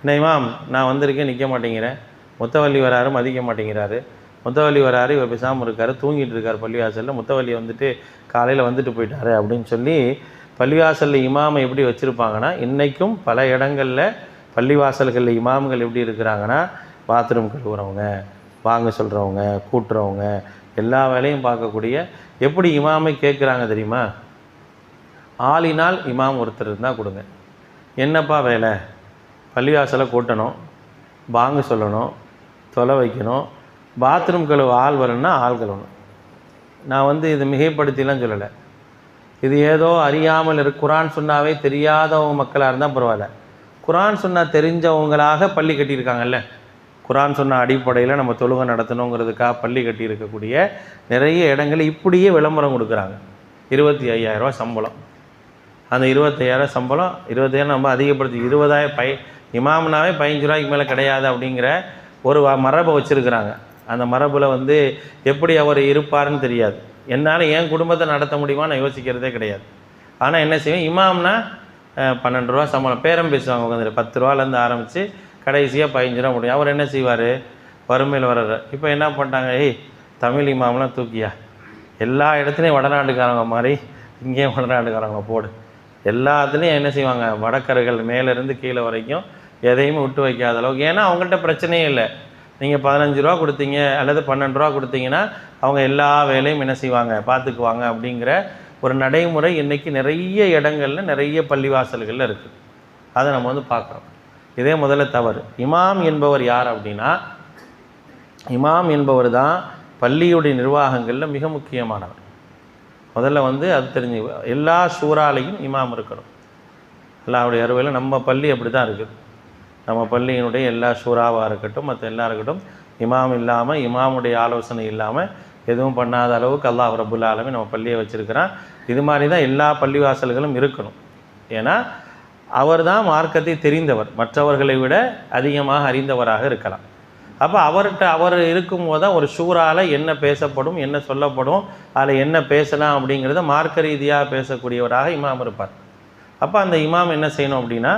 என்ன இமாம் நான் வந்திருக்கேன் நிற்க மாட்டேங்கிறேன், முத்தவள்ளி வராரு மதிக்க மாட்டேங்கிறாரு, முத்தவள்ளி வராரு இவர் பேசாமல் இருக்கார், தூங்கிட்டு இருக்கார் பள்ளிவாசலில், முத்தவள்ளி காலையில் போயிட்டார் அப்படின்னு சொல்லி பள்ளிவாசலில் இமாமை எப்படி வச்சுருப்பாங்கன்னா, இன்றைக்கும் பல இடங்களில் பள்ளிவாசல்களில் இமாம்கள் எப்படி இருக்கிறாங்கன்னா, பாத்ரூம் கழுவுறவங்க, வாங்க சொல்கிறவங்க, கூட்டுறவங்க, எல்லா வேலையும் பார்க்கக்கூடிய. எப்படி இமாமை கேட்குறாங்க தெரியுமா? ஆளினால் இமாம் ஒருத்தர் இருந்தால் கொடுங்க. என்னப்பா வேலை? பள்ளிவாசலை கூட்டணும், வாங்க சொல்லணும், தொலை வைக்கணும், பாத்ரூம் கழுவு ஆள் வரணும்னா ஆள் கழுவணும். நான் இது மிகைப்படுத்திலாம் சொல்லலை. இது ஏதோ அறியாமல் குர்ஆன் சுன்னாவே தெரியாதவங்க மக்களாக இருந்தால் பரவாயில்ல. குர்ஆன் சுன்னா தெரிஞ்சவங்களாக பள்ளி கட்டியிருக்காங்கல்ல. குர்ஆன் சொன்ன அடிப்படையில் நம்ம தொழுகை நடத்தணுங்கிறதுக்காக பள்ளி கட்டியிருக்கக்கூடிய நிறைய இடங்களில் இப்படியே விளம்பரம் கொடுக்குறாங்க. 25,000 சம்பளம். அந்த 25,000 சம்பளம், 25,000 நம்ம அதிகப்படுத்தி 20,000 இமாம்னாவே 15 ரூபாய்க்கு மேலே கிடையாது அப்படிங்கிற ஒரு மரபை வச்சுருக்கிறாங்க. அந்த மரபில் எப்படி அவர் இருப்பார்னு தெரியாது. என்னால் என் குடும்பத்தை நடத்த முடியுமா நான் யோசிக்கிறதே கிடையாது. ஆனால் என்ன செய்வேன், இமாம்னா 12 ரூபா சம்பளம், பேரம் பேசுவாங்க உட்காந்து 10 ரூபாலேருந்து ஆரம்பித்து கடைசியாக 15 ரூபா முடியும். அவர் என்ன செய்வார், வறுமையில் வர்றாரு. இப்போ என்ன பண்ணிட்டாங்க, தமிழ் இமாம்லாம் தூக்கியா, எல்லா இடத்துலையும் வடநாட்டுக்காரங்க மாதிரி இங்கேயும் வடநாட்டுக்காரங்க போடு. எல்லாத்துலேயும் என்ன செய்வாங்க, வடக்கர்கள் மேலேருந்து கீழே வரைக்கும் எதையுமே விட்டு வைக்காத அளவுக்கு. ஏன்னா அவங்கள்ட்ட பிரச்சனையே இல்லை. நீங்கள் 15 ரூபா கொடுத்தீங்க அல்லது 12 ரூபா கொடுத்தீங்கன்னா அவங்க எல்லா வேலையும் என்ன செய்வாங்க, பார்த்துக்குவாங்க அப்படிங்கிற ஒரு நடைமுறை இன்றைக்கி நிறைய இடங்களில் நிறைய பள்ளிவாசல்களில் இருக்குது. அதை நம்ம பார்க்குறோம். இதே முதல்ல தவறு. இமாம் என்பவர் யார் அப்படின்னா, இமாம் என்பவர் தான் பள்ளியுடைய நிர்வாகங்களில் மிக முக்கியமானவர். முதல்ல அது தெரிஞ்சு எல்லா ஷூராலையும் இமாம் இருக்கணும். அல்லாஹ்வுடைய அருளையில் நம்ம பள்ளி அப்படி தான் இருக்குது. நம்ம பள்ளியினுடைய எல்லா ஷூராவாக இருக்கட்டும், மற்ற எல்லா இருக்கட்டும், இமாம் இல்லாமல், இமாமுடைய ஆலோசனை இல்லாமல் எதுவும் பண்ணாத அளவுக்கு அல்லாஹ் ரப்புல் ஆலமீன் நம்ம பள்ளியை வச்சுருக்கிறான். இது மாதிரி தான் எல்லா பள்ளிவாசல்களும் இருக்கணும். ஏன்னா அவர் தான் மார்க்கத்தை தெரிந்தவர், மற்றவர்களை விட அதிகமாக அறிந்தவராக இருக்கலாம். அப்போ அவர் இருக்கும்போது தான் ஒரு ஷூரால் என்ன பேசப்படும், என்ன சொல்லப்படும், அதில் என்ன பேசலாம் அப்படிங்கிறத மார்க்க ரீதியாக பேசக்கூடியவராக இமாம் இருப்பார். அப்போ அந்த இமாம் என்ன செய்யணும் அப்படின்னா,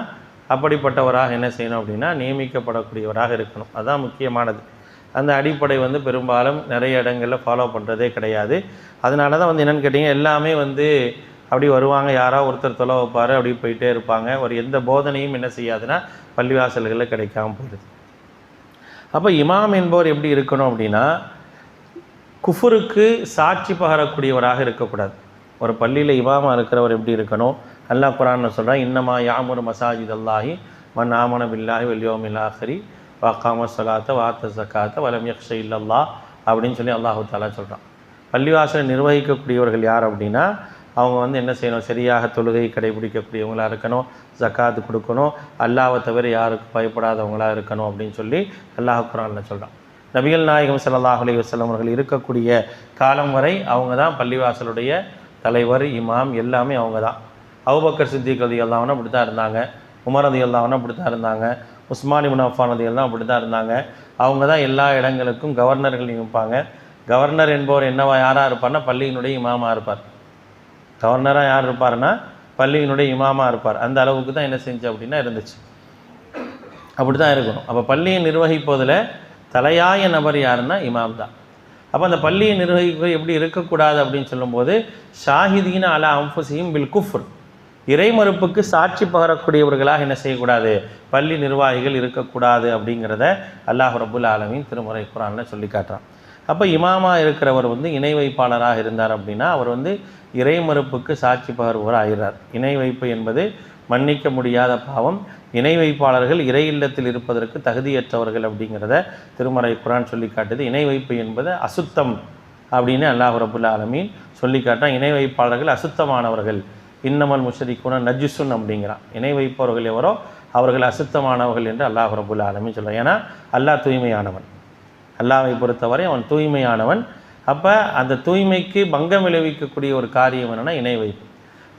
அப்படிப்பட்டவராக என்ன செய்யணும் அப்படின்னா நியமிக்கப்படக்கூடியவராக இருக்கணும். அதுதான் முக்கியமானது. அந்த அடிப்படை பெரும்பாலும் நிறைய இடங்களில் ஃபாலோ பண்ணுறதே கிடையாது. அதனால தான் என்னென்னு கேட்டிங்க, எல்லாமே அப்படி வருவாங்க, யாராவது ஒருத்தர் தொலை வைப்பார், அப்படி போயிட்டே இருப்பாங்க. ஒரு எந்த போதனையும் என்ன செய்யாதுன்னா பள்ளிவாசல்களில் கிடைக்காமல் போயிடுது. அப்போ இமாம் என்பவர் எப்படி இருக்கணும் அப்படின்னா, குஃபுருக்கு சாட்சி பகரக்கூடியவராக இருக்கக்கூடாது. ஒரு பள்ளியில் இமாமாக இருக்கிறவர் எப்படி இருக்கணும், அல்லாஹ் குர்ஆனில் சொல்கிறான், இன்னமா யாமுரு மசாஜித் அல்லாஹி மன் ஆமன பில்லாஹி வல் யௌமில் ஆஹிரி வகாம ஸலாத்த வாத்த ஸகாத்த வலம் யக்ஷ இல்லல்லாஹ் அப்படின்னு சொல்லி அல்லாஹு தஆலா சொல்கிறான். பள்ளிவாசலை நிர்வகிக்கக்கூடியவர்கள் யார் அப்படின்னா, அவங்க என்ன செய்யணும், சரியாக தொழுகை கடைபிடிக்கக்கூடியவங்களாக இருக்கணும், ஜக்காத்து கொடுக்கணும், அல்லாஹ்வை தவிர யாருக்கும் பயப்படாதவங்களாக இருக்கணும் அப்படின்னு சொல்லி அல்லாஹ் குர்ஆனில் சொல்கிறான். நபிகள் நாயகம் ஸல்லல்லாஹு அலைஹி வஸல்லம் அவர்கள் இருக்கக்கூடிய காலம் வரை அவங்க தான் பள்ளிவாசலுடைய தலைவர், இமாம், எல்லாமே அவங்க தான். அபூபக்கர் சித்திக் ரலியல்லாஹு அன்ஹு அப்படி தான் இருந்தாங்க, உமர் ரலியல்லாஹு அன்ஹு அப்படி தான் இருந்தாங்க, உஸ்மான் இப்னு அஃபான் ரலியல்லாஹு அப்படி தான் இருந்தாங்க. அவங்க தான் எல்லா இடங்களுக்கும் கவர்னர்கள் நியமிப்பாங்க. கவர்னர் என்பவர் யாராக இருப்பார்னா பள்ளியினுடைய இமாமாக இருப்பார். கவர்னராக யார் இருப்பார்னா பள்ளியினுடைய இமாமாக இருப்பார். அந்த அளவுக்கு தான் என்ன செஞ்சு அப்படின்னா இருந்துச்சு. அப்படி தான் இருக்கணும். அப்போ பள்ளியை நிர்வகிப்பதில் தலையாய நபர் யாருன்னா இமாம் தான். அப்போ அந்த பள்ளியை நிர்வகிக்க எப்படி இருக்கக்கூடாது அப்படின்னு சொல்லும்போது ஷாஹிதீன அலா அன்ஃபுஸிஹிம் பில் குஃப்ர், இறை மறுப்புக்கு சாட்சி பகரக்கூடியவர்களாக என்ன செய்யக்கூடாது, பள்ளி நிர்வாகிகள் இருக்கக்கூடாது அப்படிங்கிறத அல்லாஹ் ரப்புல் ஆலமீன் திருமறை குர்ஆனில் சொல்லி காட்டுறான். அப்போ இமாமா இருக்கிறவர் வந்து இணை வைப்பாளராக இருந்தார் அப்படின்னா அவர் வந்து இறை மறுப்புக்கு சாட்சி பகர்வோர் ஆகிறார். இணை வைப்பு என்பது மன்னிக்க முடியாத பாவம். இணை வைப்பாளர்கள் இறை இல்லத்தில் இருப்பதற்கு தகுதியற்றவர்கள் அப்படிங்கிறத திருமறை குர்ஆன் சொல்லி காட்டுது. இணை வைப்பு என்பது அசுத்தம் அப்படின்னு அல்லாஹ் ரப்புல் ஆலமீன் சொல்லி காட்டுறான். இணை வைப்பாளர்கள் அசுத்தமானவர்கள், இன்னமல் முஷ்ரிக்கூன நஜ்ஸுன் அப்படிங்கிறான். இணை வைப்பவர்கள் எவரோ அவர்கள் அசுத்தமானவர்கள் என்று அல்லாஹ் ரப்புல் ஆலமீன் சொல்கிறான். ஏன்னா அல்லாஹ் தூய்மையானவன், அல்லாஹ்வை பொறுத்தவரை அவன் தூய்மையானவன். அப்போ அந்த தூய்மைக்கு பங்கம் விளைவிக்கக்கூடிய ஒரு காரியம் என்னென்னா இணை வைப்பு.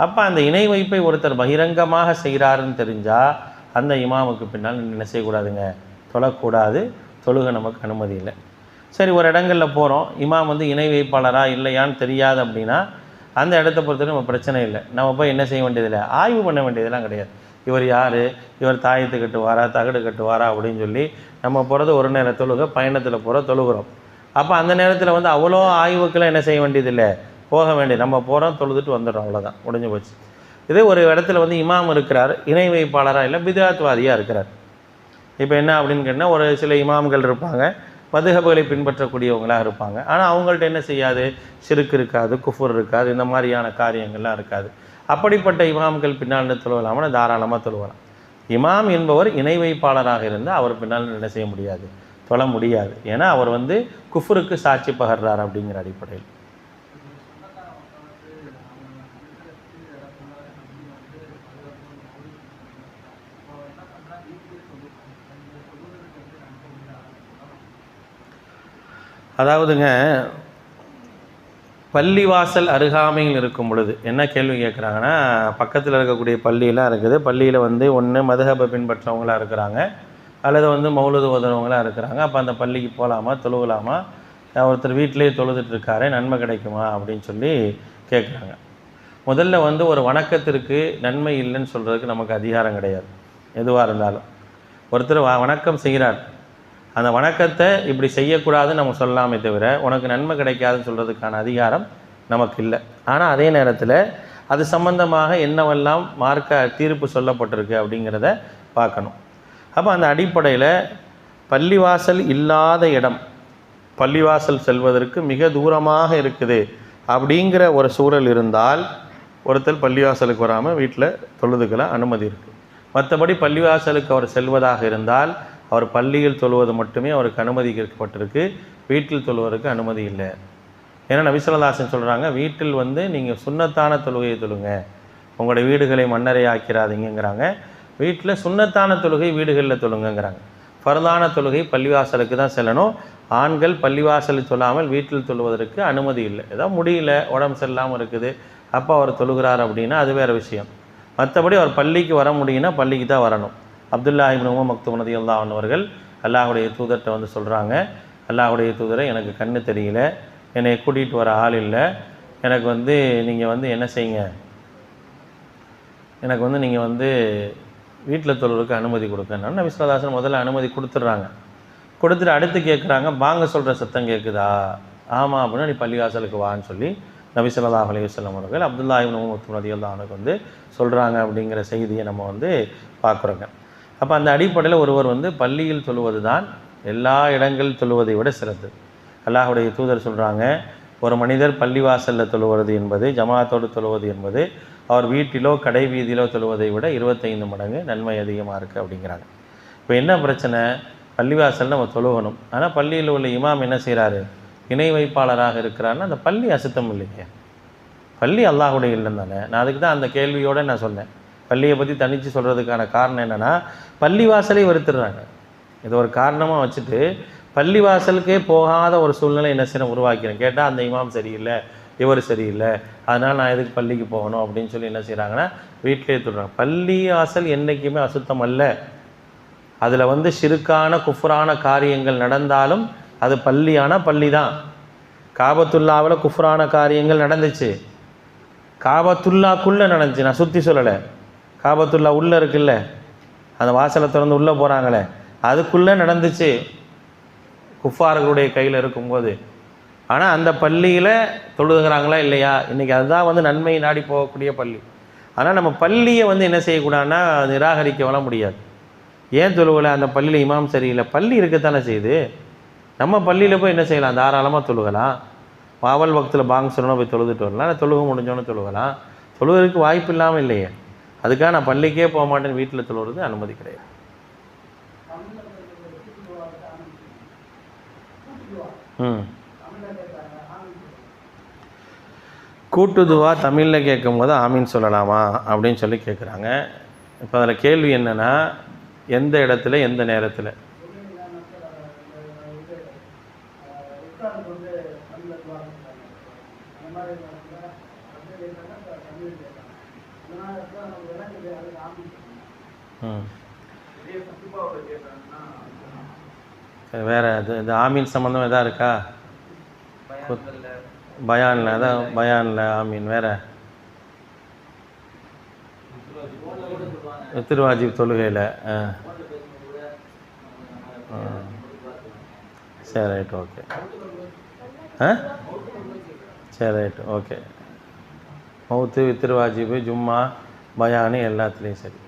அப்போ அந்த இணை வைப்பை ஒருத்தர் பகிரங்கமாக செய்கிறாருன்னு தெரிஞ்சால் அந்த இமாமுக்கு பின்னால் என்ன செய்யக்கூடாதுங்க, தொழக்கூடாது. தொழுக நமக்கு அனுமதி இல்லை. சரி, ஒரு இடங்களில் போகிறோம், இமாம் வந்து இணை வைப்பாளராக இல்லையான்னு தெரியாது அப்படின்னா அந்த இடத்த பொறுத்தவரை நம்ம பிரச்சனை இல்லை. நம்ம போய் என்ன செய்ய வேண்டியதில்லை, ஆய்வு பண்ண வேண்டியதெல்லாம் கிடையாது. இவர் யார், இவர் தாயத்து கட்டுவாரா தகடு கட்டுவாரா அப்படின்னு சொல்லி நம்ம போகிறது ஒரு நேர தொழுக, பயணத்தில் போகிற தொழுகிறோம். அப்போ அந்த நேரத்தில் வந்து அவ்வளோ ஆய்வுக்கெல்லாம் என்ன செய்ய வேண்டியதில்லை, போக வேண்டியது. நம்ம போகிறோம், தொழுதுட்டு வந்துடுறோம், அவ்வளோதான், முடிஞ்சு போச்சு. இதே ஒரு இடத்துல வந்து இமாம் இருக்கிறார், இணை வைப்பாளராக இல்லை, பித்அத்வாதியாக இருக்கிறார். இப்போ என்ன அப்படின்னு கேட்டால் ஒரு சில இமாம்கள் இருப்பாங்க, மதுஹபுகளை பின்பற்றக்கூடியவங்களாக இருப்பாங்க. ஆனால் அவங்கள்ட்ட என்ன செய்யாது, ஷிர்க் இருக்காது, குஃபுர் இருக்காது, இந்த மாதிரியான காரியங்கள்லாம் இருக்காது. அப்படிப்பட்ட இமாம்கள் பின்னால் தொழுவலாம்னா தாராளமாக தொழுவலாம். இமாம் என்பவர் இணை வைப்பாளராக இருந்தால் அவர் பின்னால் என்ன செய்ய முடியாது, தொழ முடியாது. ஏன்னா அவர் வந்து குஃபுருக்கு சாட்சி பகர்றார் அப்படிங்கிற அடிப்படையில். அதாவதுங்க, பள்ளிவாசல் அருகாமையில் இருக்கும் பொழுது என்ன கேள்வி கேட்குறாங்கன்னா, பக்கத்தில் இருக்கக்கூடிய பள்ளியெலாம் இருக்குது, பள்ளியில் வந்து ஒன்று மதுஹபை பின்பற்றவங்களாக இருக்கிறாங்க அல்லது வந்து மௌலூது ஓதுறவங்களாக இருக்கிறாங்க. அப்போ அந்த பள்ளிக்கு போகலாமா, தொழுகலாமா, ஒருத்தர் வீட்டிலேயே தொழுதுட்டு இருக்காரு, நன்மை கிடைக்குமா அப்படின்னு சொல்லி கேட்குறாங்க. முதல்ல வந்து ஒரு வணக்கத்திற்கு நன்மை இல்லைன்னு சொல்கிறதுக்கு நமக்கு அதிகாரம் கிடையாது. எதுவாக இருந்தாலும் ஒருத்தர் வணக்கம் செய்கிறார், அந்த வணக்கத்தை இப்படி செய்யக்கூடாதுன்னு நம்ம சொல்லலாமே தவிர உனக்கு நன்மை கிடைக்காதுன்னு சொல்கிறதுக்கான அதிகாரம் நமக்கு இல்லை. ஆனால் அதே நேரத்தில் அது சம்பந்தமாக என்னவெல்லாம் மார்க்க தீர்ப்பு சொல்லப்பட்டிருக்கு அப்படிங்கிறத பார்க்கணும். அப்போ அந்த அடிப்படையில் பள்ளிவாசல் இல்லாத இடம், பள்ளிவாசல் செல்வதற்கு மிக தூரமாக இருக்குது அப்படிங்கிற ஒரு சூழல் இருந்தால் ஒருத்தர் பள்ளிவாசலுக்கு வராமல் வீட்டில் தொழுதுக்கலாம், அனுமதி இருக்குது. மற்றபடி பள்ளிவாசலுக்கு அவர் செல்வதாக இருந்தால் அவர் பள்ளியில் தொழுவது மட்டுமே அவருக்கு அனுமதிக்கப்பட்டிருக்கு, வீட்டில் தொழுவதற்கு அனுமதி இல்லை. ஏன்னா நபி ஸல்லல்லாஹு அலைஹி வஸல்லம் சொல்கிறாங்க, வீட்டில் வந்து நீங்கள் சுன்னத்தான தொழுகையை தொழுங்க, உங்களுடைய வீடுகளை மண்ணறை ஆக்கிறாதீங்கிறாங்க. வீட்டில் சுன்னத்தான தொழுகை வீடுகளில் தொழுங்கிறாங்க. ஃபர்தான தொழுகை பள்ளிவாசலுக்கு தான் செல்லணும். ஆண்கள் பள்ளிவாசலில் தொழாமல் வீட்டில் தொழுவதற்கு அனுமதி இல்லை. ஏதாவது முடியல, உடம்பு சரியில்லாமல் இருக்குது, அப்போ அவர் தொழுகிறார் அப்படின்னா அது வேறு விஷயம். மற்றபடி அவர் பள்ளிக்கு வர முடியும்னா பள்ளிக்கு தான் வரணும். அப்துல்லா இப்னு உம்மு மக்தூம் ரலியல்லாஹு அன்ஹு அவர்கள் அல்லாஹ்வுடைய தூதர்கிட்ட வந்து சொல்கிறாங்க, அல்லாஹ்வுடைய தூதரை எனக்கு கண்ணு தெரியல, என்னை கூட்டிகிட்டு வர ஆள் இல்லை, எனக்கு வந்து நீங்கள் வந்து என்ன செய்யுங்க, எனக்கு வந்து நீங்கள் வந்து வீட்டில் தொழுவதற்கு அனுமதி கொடுக்கணும். நபி ஸல்லல்லாஹு அலைஹி வஸல்லம் முதல்ல அனுமதி கொடுத்துட்றாங்க. கொடுத்துட்டு அடுத்து கேட்குறாங்க, பாங்க சொல்கிற சத்தம் கேட்குதா? ஆமாம் அப்படின்னா நீ பள்ளிவாசலுக்கு வான்னு சொல்லி நபி ஸல்லல்லாஹு அலைஹி வஸல்லம் அவர்கள் அப்துல்லா இப்னு உம்மு மக்தூம் ரலியல்லாஹு அன்ஹுக்கு வந்து சொல்கிறாங்க அப்படிங்கிற செய்தியை நம்ம வந்து பார்க்குறோங்க. அப்போ அந்த அடிப்படையில் ஒருவர் வந்து பள்ளியில் தொழுவது தான் எல்லா இடங்களில் தொழுவதை விட சிறந்தது. அல்லாஹ்வுடைய தூதர் சொல்கிறாங்க, ஒரு மனிதர் பள்ளிவாசலில் தொழுவது என்பது, ஜமாத்தோடு தொழுவது என்பது அவர் வீட்டிலோ கடை வீதியிலோ தொழுவதை விட 25 மடங்கு நன்மை அதிகமாக இருக்குது அப்படிங்கிறாங்க. இப்போ என்ன பிரச்சனை, பள்ளிவாசல் நம்ம தொழுகணும், ஆனால் பள்ளியில் உள்ள இமாம் என்ன செய்கிறாரு, இணை வைப்பாளராக இருக்கிறாருன்னா அந்த பள்ளி அசுத்தம் இல்லைங்க, பள்ளி அல்லாஹ்வுடைய இல்லம் தானே. நான் அதுக்கு தான் அந்த கேள்வியோடு நான் சொன்னேன். பள்ளியை பற்றி தனித்து சொல்கிறதுக்கான காரணம் என்னென்னா, பள்ளிவாசலை வெறுத்துடுறாங்க. இது ஒரு காரணமாக வச்சுட்டு பள்ளிவாசலுக்கே போகாத ஒரு சூழ்நிலை என்ன செய்ய உருவாக்கிறேன். கேட்டால் அந்த இமாம் சரியில்லை, இவர் சரியில்லை, அதனால் நான் எதுக்கு பள்ளிக்கு போகணும் அப்படின்னு சொல்லி என்ன செய்கிறாங்கன்னா வீட்டிலே தொழுறாங்க. பள்ளி வாசல் என்றைக்குமே அசுத்தம் அல்ல. அதில் வந்து ஷிர்கான குஃப்ரான காரியங்கள் நடந்தாலும் அது பள்ளியான பள்ளி தான். காபத்துல்லாவில் குஃப்ரான காரியங்கள் நடந்துச்சு, காபத்துல்லாக்குள்ளே நடந்துச்சு, நான் சுற்றி சொல்லலை. காபத்துல்லா உள்ளே இருக்குல்ல, அந்த வாசலை திறந்து உள்ளே போகிறாங்களே, அதுக்குள்ளே நடந்துச்சு குஃபார்களுடைய கையில் இருக்கும்போது. ஆனால் அந்த பள்ளியில் தொழுகிறாங்களா இல்லையா? இன்றைக்கி அதுதான் வந்து நன்மை நாடி போகக்கூடிய பள்ளி. ஆனால் நம்ம பள்ளியை வந்து என்ன செய்யக்கூடாதுன்னா நிராகரிக்க வர முடியாது. ஏன் தொழுகலை? அந்த பள்ளியில் இமாம் சரியில்லை. பள்ளி இருக்கத்தானே செய்யுது. நம்ம பள்ளியில் போய் என்ன செய்யலாம்? தாராளமாக தொழுகலாம். பாவல் வக்தில் பாங்க சொல்லணும், போய் தொழுதுட்டு வரலாம். இல்லை தொழுக முடிஞ்சோன்னு தொழுகலாம். தொழுவதற்கு வாய்ப்பு இல்லாமல் இல்லையே. அதுக்காக நான் பள்ளிக்கே போக மாட்டேன்னு வீட்டில் தொழுகிறது அனுமதி கிடையாது. கூட்டுதுவா தமிழில் கேட்கும் போது ஆமீன் சொல்லலாமா அப்படின்னு சொல்லி கேட்குறாங்க. இப்போ அதில் கேள்வி என்னென்னா, எந்த இடத்துல எந்த நேரத்தில்? வேறு இது ஆமீன் சம்மந்தம் எதாவது இருக்கா? பயானில் அதான் பயானில் ஆமீன். வேறு திருவாஜிப் தொழுகையில். சரி ரைட், ஓகே. சரி ரைட், ஓகே. மௌத்து, திருவாஜிபு, ஜும்மா, பயானு எல்லாத்துலேயும் சரி.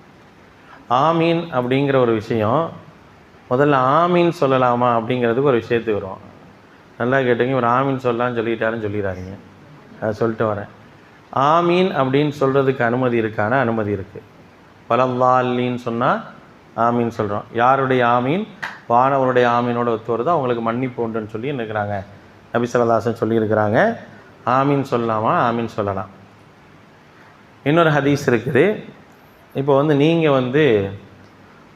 ஆமீன் அப்படிங்கிற ஒரு விஷயம், முதல்ல ஆமீன் சொல்லலாமா அப்படிங்கிறதுக்கு ஒரு விஷயத்துக்கு வருவோம். நல்லா கேட்டுங்க. ஒரு ஆமீன் சொல்லலான்னு சொல்லிட்டாருன்னு சொல்லிடுறாங்க. அதை சொல்லிட்டு வரேன். ஆமீன் அப்படின்னு சொல்கிறதுக்கு அனுமதி இருக்கான அனுமதி இருக்குது. வலல்லாலின்னு சொன்னால் ஆமீன் சொல்கிறோம். யாருடைய ஆமீன்? வானவருடைய ஆமீனோட ஒத்து வருதோ அவங்களுக்கு மன்னிப்பு உண்டுன்னு சொல்லி இருக்கிறாங்க. நபி ஸல்லல்லாஹு அலைஹி வஸல்லம் சொல்லியிருக்கிறாங்க. ஆமீன் சொல்லலாமா? ஆமீன் சொல்லலாம். இன்னொரு ஹதீஸ் இருக்குது. இப்போ வந்து நீங்கள் வந்து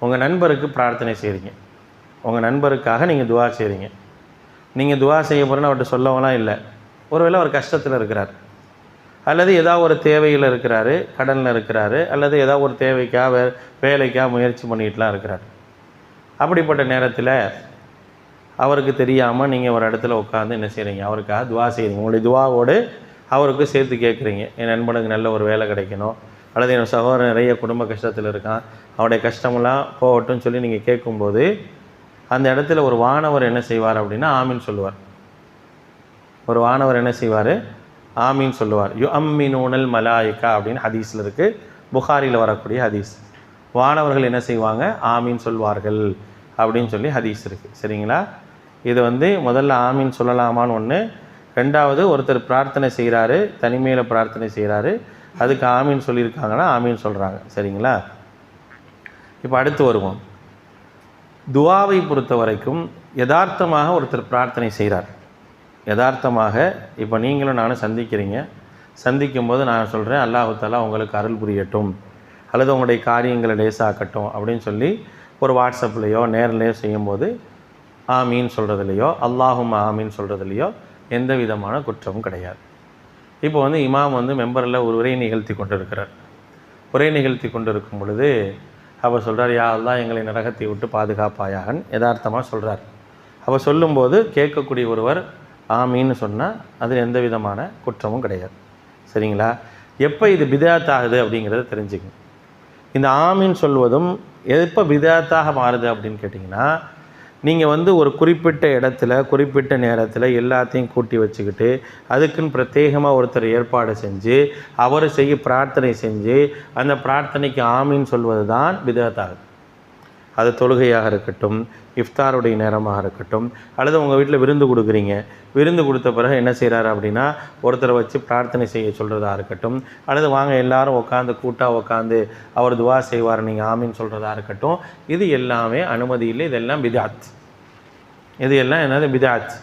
உங்கள் நண்பருக்கு பிரார்த்தனை செய்கிறீங்க. உங்கள் நண்பருக்காக நீங்கள் துவா செய்கிறீங்க. நீங்கள் துவா செய்ய போகிறேன்னு அவர்கிட்ட சொல்லவெல்லாம் இல்லை. ஒருவேளை அவர் கஷ்டத்தில் இருக்கிறார், அல்லது ஏதாவது ஒரு தேவையில் இருக்கிறாரு, கடனில் இருக்கிறாரு, அல்லது ஏதாவது ஒரு தேவைக்காக வேலைக்காக முயற்சி பண்ணிகிட்டுலாம் இருக்கிறார். அப்படிப்பட்ட நேரத்தில் அவருக்கு தெரியாமல் நீங்கள் ஒரு இடத்துல உட்காந்து என்ன செய்கிறீங்க? அவருக்காக துவா செய்கிறீங்க. உங்களுடைய துவாவோடு அவருக்கு சேர்த்து கேட்குறீங்க, என் நண்பனுக்கு நல்ல ஒரு வேலை கிடைக்கணும், அல்லது என் சகோதரன் நிறைய குடும்ப கஷ்டத்தில் இருக்கான், அவருடைய கஷ்டமெல்லாம் போகட்டும்னு சொல்லி நீங்கள் கேட்கும்போது அந்த இடத்துல ஒரு வானவர் என்ன செய்வார் அப்படின்னா ஆமீன் சொல்லுவார். ஒரு வானவர் என்ன செய்வார்? ஆமீன் சொல்லுவார். யுஅம்மினூனல் மலாயிகா அப்படின்னு ஹதீஸில் இருக்குது, புகாரியில் வரக்கூடிய ஹதீஸ். வானவர்கள் என்ன செய்வாங்க? ஆமீன் சொல்வார்கள் அப்படின்னு சொல்லி ஹதீஸ் இருக்குது. சரிங்களா? இது வந்து முதல்ல ஆமீன் சொல்லலாமான்னு ஒன்று. ரெண்டாவது, ஒருத்தர் பிரார்த்தனை செய்கிறாரு, தனிமையில் பிரார்த்தனை செய்கிறாரு, அதுக்கு ஆமீன் சொல்லியிருக்காங்கன்னா ஆமீன் சொல்கிறாங்க. சரிங்களா? இப்போ அடுத்து வருவோம். துவாவை பொறுத்த வரைக்கும் யதார்த்தமாக ஒருத்தர் பிரார்த்தனை செய்கிறார். யதார்த்தமாக இப்போ நீங்களும் நானும் சந்திக்கிறீங்க. சந்திக்கும்போது நான் சொல்கிறேன், அல்லாஹ் தஆலா உங்களுக்கு அருள் புரியட்டும், அல்லது உங்களுடைய காரியங்களை லேசாக்கட்டும் அப்படின்னு சொல்லி ஒரு வாட்ஸ்அப்லேயோ நேர்லையோ செய்யும்போது ஆமீன் சொல்கிறதுலையோ அல்லாஹும் ஆமீன் சொல்கிறதுலையோ எந்த விதமான குற்றமும் கிடையாது. இப்போ வந்து இமாம் வந்து மெம்பரில் ஒரு உரை நிகழ்த்தி கொண்டு இருக்கிறார். உரை நிகழ்த்தி கொண்டு இருக்கும் பொழுது அவர் சொல்கிறார், யா அல்லாஹ் எங்களை நரகத்தை விட்டு பாதுகாப்பாயாகன்னு யதார்த்தமாக சொல்கிறார். அவர் சொல்லும்போது கேட்கக்கூடிய ஒருவர் ஆமீன்னு சொன்னால் அதில் எந்த விதமான குற்றமும் கிடையாது. சரிங்களா? எப்போ இது பிதாத் ஆகுது அப்படிங்கிறத தெரிஞ்சுக்கணும். இந்த ஆமீன் சொல்வதும் எப்போ பிதாத்தாக மாறுது அப்படின்னு கேட்டிங்கன்னா, நீங்கள் வந்து ஒரு குறிப்பிட்ட இடத்துல குறிப்பிட்ட நேரத்தில் எல்லாத்தையும் கூட்டி வச்சுக்கிட்டு அதுக்குன்னு பிரத்யேகமாக ஒருத்தர் ஏற்பாடு செஞ்சு அவர் செய்ய பிரார்த்தனை செஞ்சு அந்த பிரார்த்தனைக்கு ஆமீன் சொல்வது தான் பிதாத்தாகுது. அது தொழுகையாக இருக்கட்டும், இஃப்தாருடைய நேரமாக இருக்கட்டும், அல்லது உங்கள் வீட்டில் விருந்து கொடுக்குறீங்க, விருந்து கொடுத்த பிறகு என்ன செய்கிறாரு அப்படின்னா ஒருத்தரை வச்சு பிரார்த்தனை செய்ய சொல்கிறதா இருக்கட்டும், அல்லது வாங்க எல்லாரும் உட்காந்து கூட்டாக உட்காந்து அவர் துவா செய்வார் நீங்கள் ஆமீன் சொல்கிறதா இருக்கட்டும், இது எல்லாமே அனுமதி இல்லை. இதெல்லாம் பிதாத். இது எல்லாம் என்னது? பிதாத்.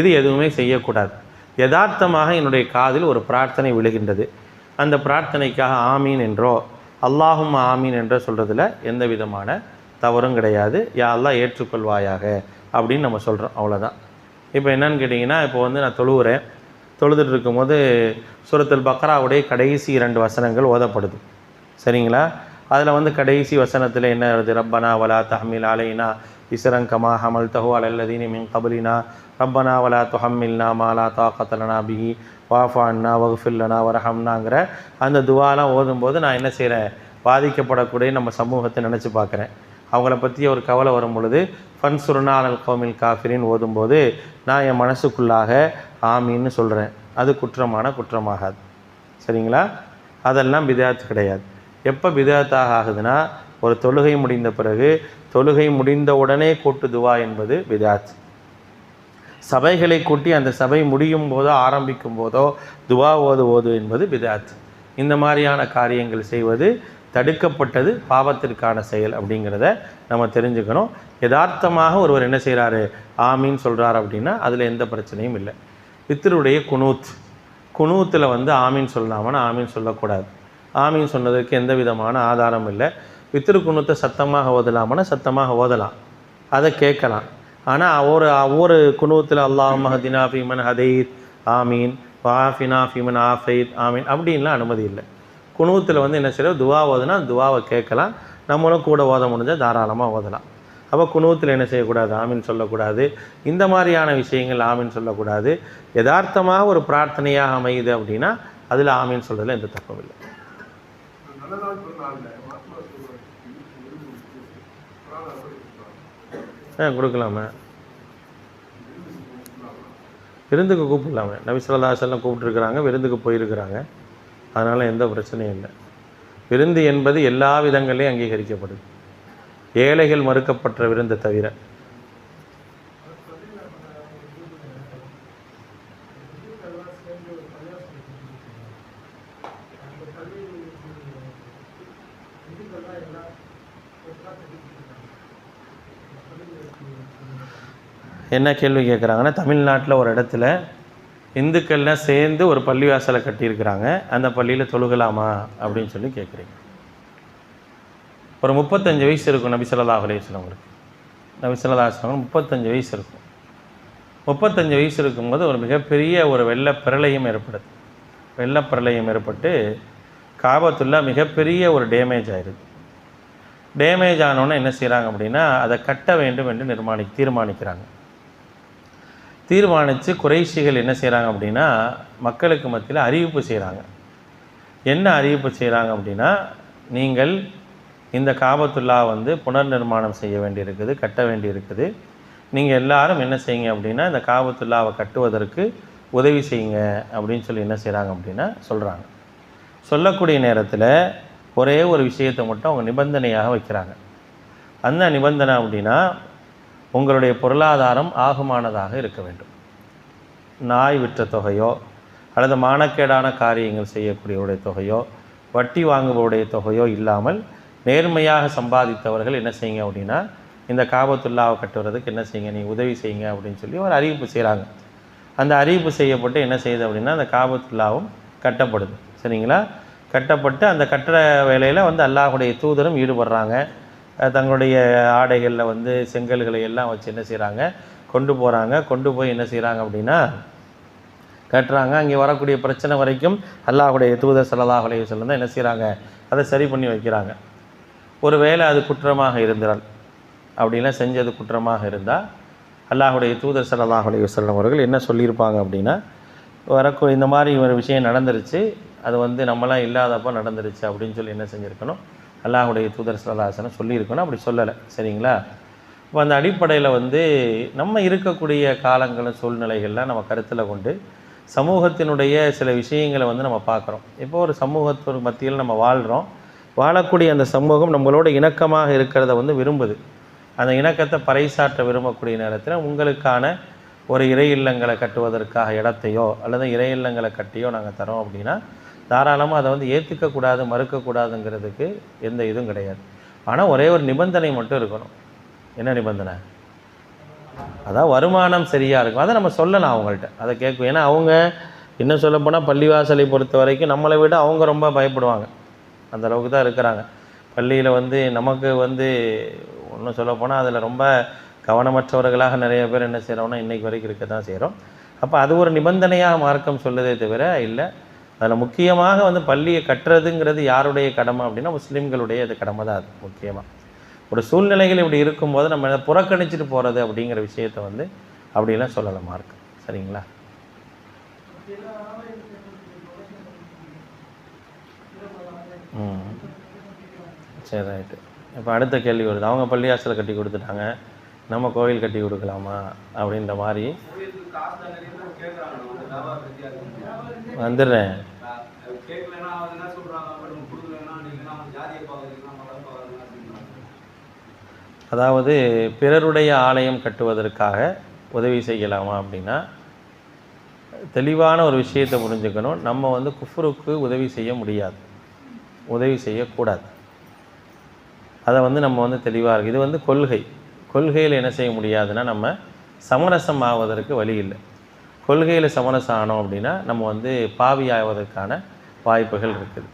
இது எதுவுமே செய்யக்கூடாது. யதார்த்தமாக என்னுடைய காதில் ஒரு பிரார்த்தனை விழுகின்றது, அந்த பிரார்த்தனைக்காக ஆமீன் என்றோ அல்லாஹும் ஆமீன் என்றோ சொல்கிறதுல எந்த விதமான தவறும் கிடையாது. யா அல்லாஹ் ஏற்றுக்கொள்வாயாக அப்படின்னு நம்ம சொல்கிறோம், அவ்வளோதான். இப்போ என்னன்னு கேட்டிங்கன்னா, இப்போ வந்து நான் தொழுகிறேன், தொழுதுட்டு இருக்கும்போது சூரத்துல் பக்ராவுடைய கடைசி 2 வசனங்கள் ஓதப்படுது. சரிங்களா? அதில் வந்து கடைசி வசனத்தில் என்ன வருது? ரப்பனா வலா தஹ்மில் அலைனா இஸ்ரன் கமா ஹமல்தஹு அலல் லதீன மின் கப்லினா ரப்பனா வலா துஹம்மில்னா மா லா தாகத லனா பிஹி வஅஃபு அன்னா வக்ஃபிர் லனா வர்ஹம்னாங்கிற அந்த துவாலாம் ஓதும்போது நான் என்ன செய்கிறேன், பாதிக்கப்படக்கூடிய நம்ம சமூகத்தை நினச்சி பார்க்குறேன். அவங்கள பற்றி ஒரு கவலை வரும் பொழுது ஃபன்சுர்னா அலல் கௌமில் காஃபிரின் ஓதும்போது நான் என் மனசுக்குள்ளாக ஆமீன்னு சொல்கிறேன். அது குற்றமாகாது. சரிங்களா? அதெல்லாம் பிதாத் கிடையாது. எப்போ பிதாத்தாக ஆகுதுன்னா, ஒரு தொழுகை முடிந்த பிறகு தொழுகை முடிந்த உடனே கூட்டு துவா என்பது பிதாத். சபைகளை கூட்டி அந்த சபை முடியும் போதோ ஆரம்பிக்கும் போதோ துவா ஓது என்பது பிதாத். இந்த மாதிரியான காரியங்கள் செய்வது தடுக்கப்பட்டது, பாவத்திற்கான செயல் அப்படிங்கிறத நம்ம தெரிஞ்சுக்கணும். யதார்த்தமாக ஒருவர் என்ன செய்கிறாரு, ஆமீன் சொல்கிறார் அப்படின்னா அதில் எந்த பிரச்சனையும் இல்லை. வித்ருடைய குனூத்தில் வந்து ஆமீன் சொல்லலாமான்னா ஆமீன் சொல்லக்கூடாது. ஆமீன் சொன்னதற்கு எந்த விதமான ஆதாரம் இல்லை. வித்ரு குனூத்தை சத்தமாக ஓதலாமான்னா சத்தமாக ஓதலாம், அதை கேட்கலாம். ஆனால் ஒவ்வொரு குனூத்தில் அல்லாஹும்ம ஹதினா ஃபீமன் ஹதைத் ஆமீன், வாஃபினா ஃபீமன் ஆஃபைத் ஆமீன் அப்படின்லாம் அனுமதி இல்லை. குனூத்தில் வந்து என்ன செய்யறோம், துவா ஓதுனா துவாவை கேட்கலாம், நம்மளும் கூட ஓத முடிஞ்சால் தாராளமாக ஓதலாம். அப்போ குனூத்தில் என்ன செய்யக்கூடாது, ஆமீன் சொல்லக்கூடாது. இந்த மாதிரியான விஷயங்கள் ஆமீன் சொல்லக்கூடாது. யதார்த்தமாக ஒரு பிரார்த்தனையாக அமையுது அப்படின்னா அதில் ஆமீன் சொல்கிறதுல எந்த தப்பும் இல்லை. கொடுக்கலாமே, விருந்துக்கு கூப்பிடலாமே. நபி ஸல்லல்லாஹு அலைஹி வஸல்லம் கூப்பிட்டுருக்குறாங்க, விருந்துக்கு போயிருக்கிறாங்க. அதனால் எந்த பிரச்சனையும் இல்லை. விருந்து என்பது எல்லா விதங்களையும் அங்கீகரிக்கப்படுது, ஏழைகள் மறுக்கப்பட்ட விருந்தை தவிர. என்ன கேள்வி கேட்குறாங்கன்னா, தமிழ்நாட்டில் ஒரு இடத்துல இந்துக்கள்லாம் சேர்ந்து ஒரு பள்ளிவாசலை கட்டியிருக்கிறாங்க, அந்த பள்ளியில் தொழுகலாமா அப்படின்னு சொல்லி கேட்குறீங்க. ஒரு 35 வயசு இருக்கும் நபி ஸல்லல்லாஹு அலைஹி வஸல்லம் அவருக்கு. நபி ஸல்லல்லாஹு அலைஹி வஸல்லம் 35 வயசு இருக்கும். 35 வயசு இருக்கும்போது ஒரு மிகப்பெரிய ஒரு வெள்ளப்பிரளயம் ஏற்படுது. வெள்ளப்பிரளயம் ஏற்பட்டு காபத்துல்லா மிகப்பெரிய ஒரு டேமேஜ் ஆயிடுது. டேமேஜ் ஆனோன்னு என்ன செய்கிறாங்க அப்படின்னா, அதை கட்ட வேண்டும் என்று தீர்மானித்து குறைஷிகள் என்ன செய்கிறாங்க அப்படின்னா, மக்களுக்கு மத்தியில் அறிவிப்பு செய்கிறாங்க. என்ன அறிவிப்பு செய்கிறாங்க அப்படின்னா, நீங்கள் இந்த காபத்துல்லா வந்து புனர் நிர்மாணம் செய்ய வேண்டியிருக்குது, கட்ட வேண்டியிருக்குது. நீங்கள் எல்லாரும் என்ன செய்யுங்க அப்படின்னா, இந்த காபத்துல்லாவை கட்டுவதற்கு உதவி செய்யுங்க அப்படின்னு சொல்லி என்ன செய்கிறாங்க அப்படின்னா சொல்கிறாங்க. சொல்லக்கூடிய நேரத்தில் ஒரே ஒரு விஷயத்தை மட்டும் அவங்க நிபந்தனையாக வைக்கிறாங்க. அந்த நிபந்தனை அப்படின்னா, உங்களுடைய பொருளாதாரம் ஆகுமானதாக இருக்க வேண்டும். நாய் விற்ற தொகையோ அல்லது மானக்கேடான காரியங்கள் செய்யக்கூடியவருடைய தொகையோ வட்டி வாங்குபவருடைய தொகையோ இல்லாமல் நேர்மையாக சம்பாதித்தவர்கள் என்ன செய்யுங்க அப்படின்னா, இந்த காபத்துல்லாவை கட்டுவதற்கு என்ன செய்யுங்க, நீ உதவி செய்யுங்க அப்படின்னு சொல்லி ஒரு அறிவிப்பு செய்கிறாங்க. அந்த அறிவிப்பு செய்யப்பட்டு என்ன செய்யுது அப்படின்னா, அந்த காபத்துல்லாவும் கட்டப்படுது. சரிங்களா? கட்டப்பட்டு அந்த கட்டுற வேலையில் வந்து அல்லாஹுடைய தூதரும் ஈடுபடுறாங்க. தங்களுடைய ஆடைகளில் வந்து செங்கல்களை எல்லாம் வச்சு என்ன செய்கிறாங்க, கொண்டு போகிறாங்க. கொண்டு போய் என்ன செய்கிறாங்க அப்படின்னா கட்டுறாங்க. அங்கே வரக்கூடிய பிரச்சனை வரைக்கும் அல்லாஹுடைய தூதர் ஸல்லல்லாஹு அலைஹி வஸல்லம் தான் என்ன செய்கிறாங்க, அதை சரி பண்ணி வைக்கிறாங்க. ஒரு வேளை அது குற்றமாக இருந்தால், அப்படிலாம் செஞ்சது குற்றமாக இருந்தால் அல்லாஹுடைய தூதர் ஸல்லல்லாஹு அலைஹி வஸல்லம் அவர்கள் என்ன சொல்லியிருப்பாங்க அப்படின்னா, இந்த மாதிரி ஒரு விஷயம் நடந்துருச்சு, அது வந்து நம்மளாம் இல்லாதப்போ நடந்துருச்சு அப்படின்னு சொல்லி என்ன செஞ்சுருக்கணும், அல்லாஹுடைய தூதர் ஸல்லல்லாஹு அலைஹி வஸல்லம் சொல்லியிருக்கணும். அப்படி சொல்லலை. சரிங்களா? இப்போ அந்த அடிப்படையில் வந்து நம்ம இருக்கக்கூடிய காலங்களும் சூழ்நிலைகள்லாம் நம்ம கருத்தில் கொண்டு சமூகத்தினுடைய சில விஷயங்களை வந்து நம்ம பார்க்குறோம். இப்போ ஒரு சமூகத்து மத்தியில் நம்ம வாழ்கிறோம். வாழக்கூடிய அந்த சமூகம் நம்மளோட இணக்கமாக இருக்கிறத வந்து விரும்புது. அந்த இணக்கத்தை பறைசாற்ற விரும்பக்கூடிய நேரத்தில் உங்களுக்கான ஒரு இறை இல்லங்களை கட்டுவதற்காக இடத்தையோ அல்லது இறை இல்லங்களை கட்டியோ நாங்கள் தரோம் அப்படின்னா தாராளமாக அதை வந்து ஏற்றுக்கக்கூடாது, மறுக்கக்கூடாதுங்கிறதுக்கு எந்த இதுவும் கிடையாது. ஆனால் ஒரே ஒரு நிபந்தனை மட்டும் இருக்கணும். என்ன நிபந்தனை? அதான் வருமானம் சரியாக இருக்கும். அதை நம்ம சொல்லலாம் அவங்கள்ட்ட, அதை கேட்கும். ஏன்னா அவங்க இன்னும் சொல்லப்போனால் பள்ளிவாசலை பொறுத்த வரைக்கும் நம்மளை விட அவங்க ரொம்ப பயப்படுவாங்க. அந்த அளவுக்கு தான் இருக்கிறாங்க. பள்ளியில் வந்து நமக்கு வந்து ஒன்றும் சொல்லப்போனால் அதில் ரொம்ப கவனமற்றவர்களாக நிறைய பேர் என்ன செய்கிறோம்னா இன்றைக்கு வரைக்கும் இருக்க தான் செய்கிறோம். அப்போ அது ஒரு நிபந்தனையாக மார்க்கம் சொல்லுதே தவிர இல்லை. அதில் முக்கியமாக வந்து பள்ளியை கட்டுறதுங்கிறது யாருடைய கடமை அப்படின்னா முஸ்லீம்களுடைய அது கடமை தான். அது முக்கியமாக ஒரு சூழ்நிலைகள் இப்படி இருக்கும்போது நம்ம இதை புறக்கணிச்சிட்டு போகிறது அப்படிங்கிற விஷயத்தை வந்து அப்படிலாம் சொல்லலை மார்க்கம். சரிங்களா? சரி, ரைட்டு. இப்போ அடுத்த கேள்வி வருது. அவங்க பள்ளிவாசலை கட்டி கொடுத்துட்டாங்க, நம்ம கோவில் கட்டி கொடுக்கலாமா அப்படின்ற மாதிரி வந்துடுறேன். அதாவது பிறருடைய ஆலயம் கட்டுவதற்காக உதவி செய்யலாமா அப்படின்னா, தெளிவான ஒரு விஷயத்தை புரிஞ்சுக்கணும். நம்ம வந்து குஃப்ருக்கு உதவி செய்ய முடியாது, உதவி செய்யக்கூடாது. அதை வந்து நம்ம வந்து தெளிவாக இருக்குது. இது வந்து கொள்கையில் என்ன செய்ய முடியாதுன்னா, நம்ம சமரசம் ஆவதற்கு வழி இல்லை. கொள்கையில் சமரசம் ஆனோம் அப்படின்னா நம்ம வந்து பாவி ஆவதற்கான வாய்ப்புகள் இருக்குது.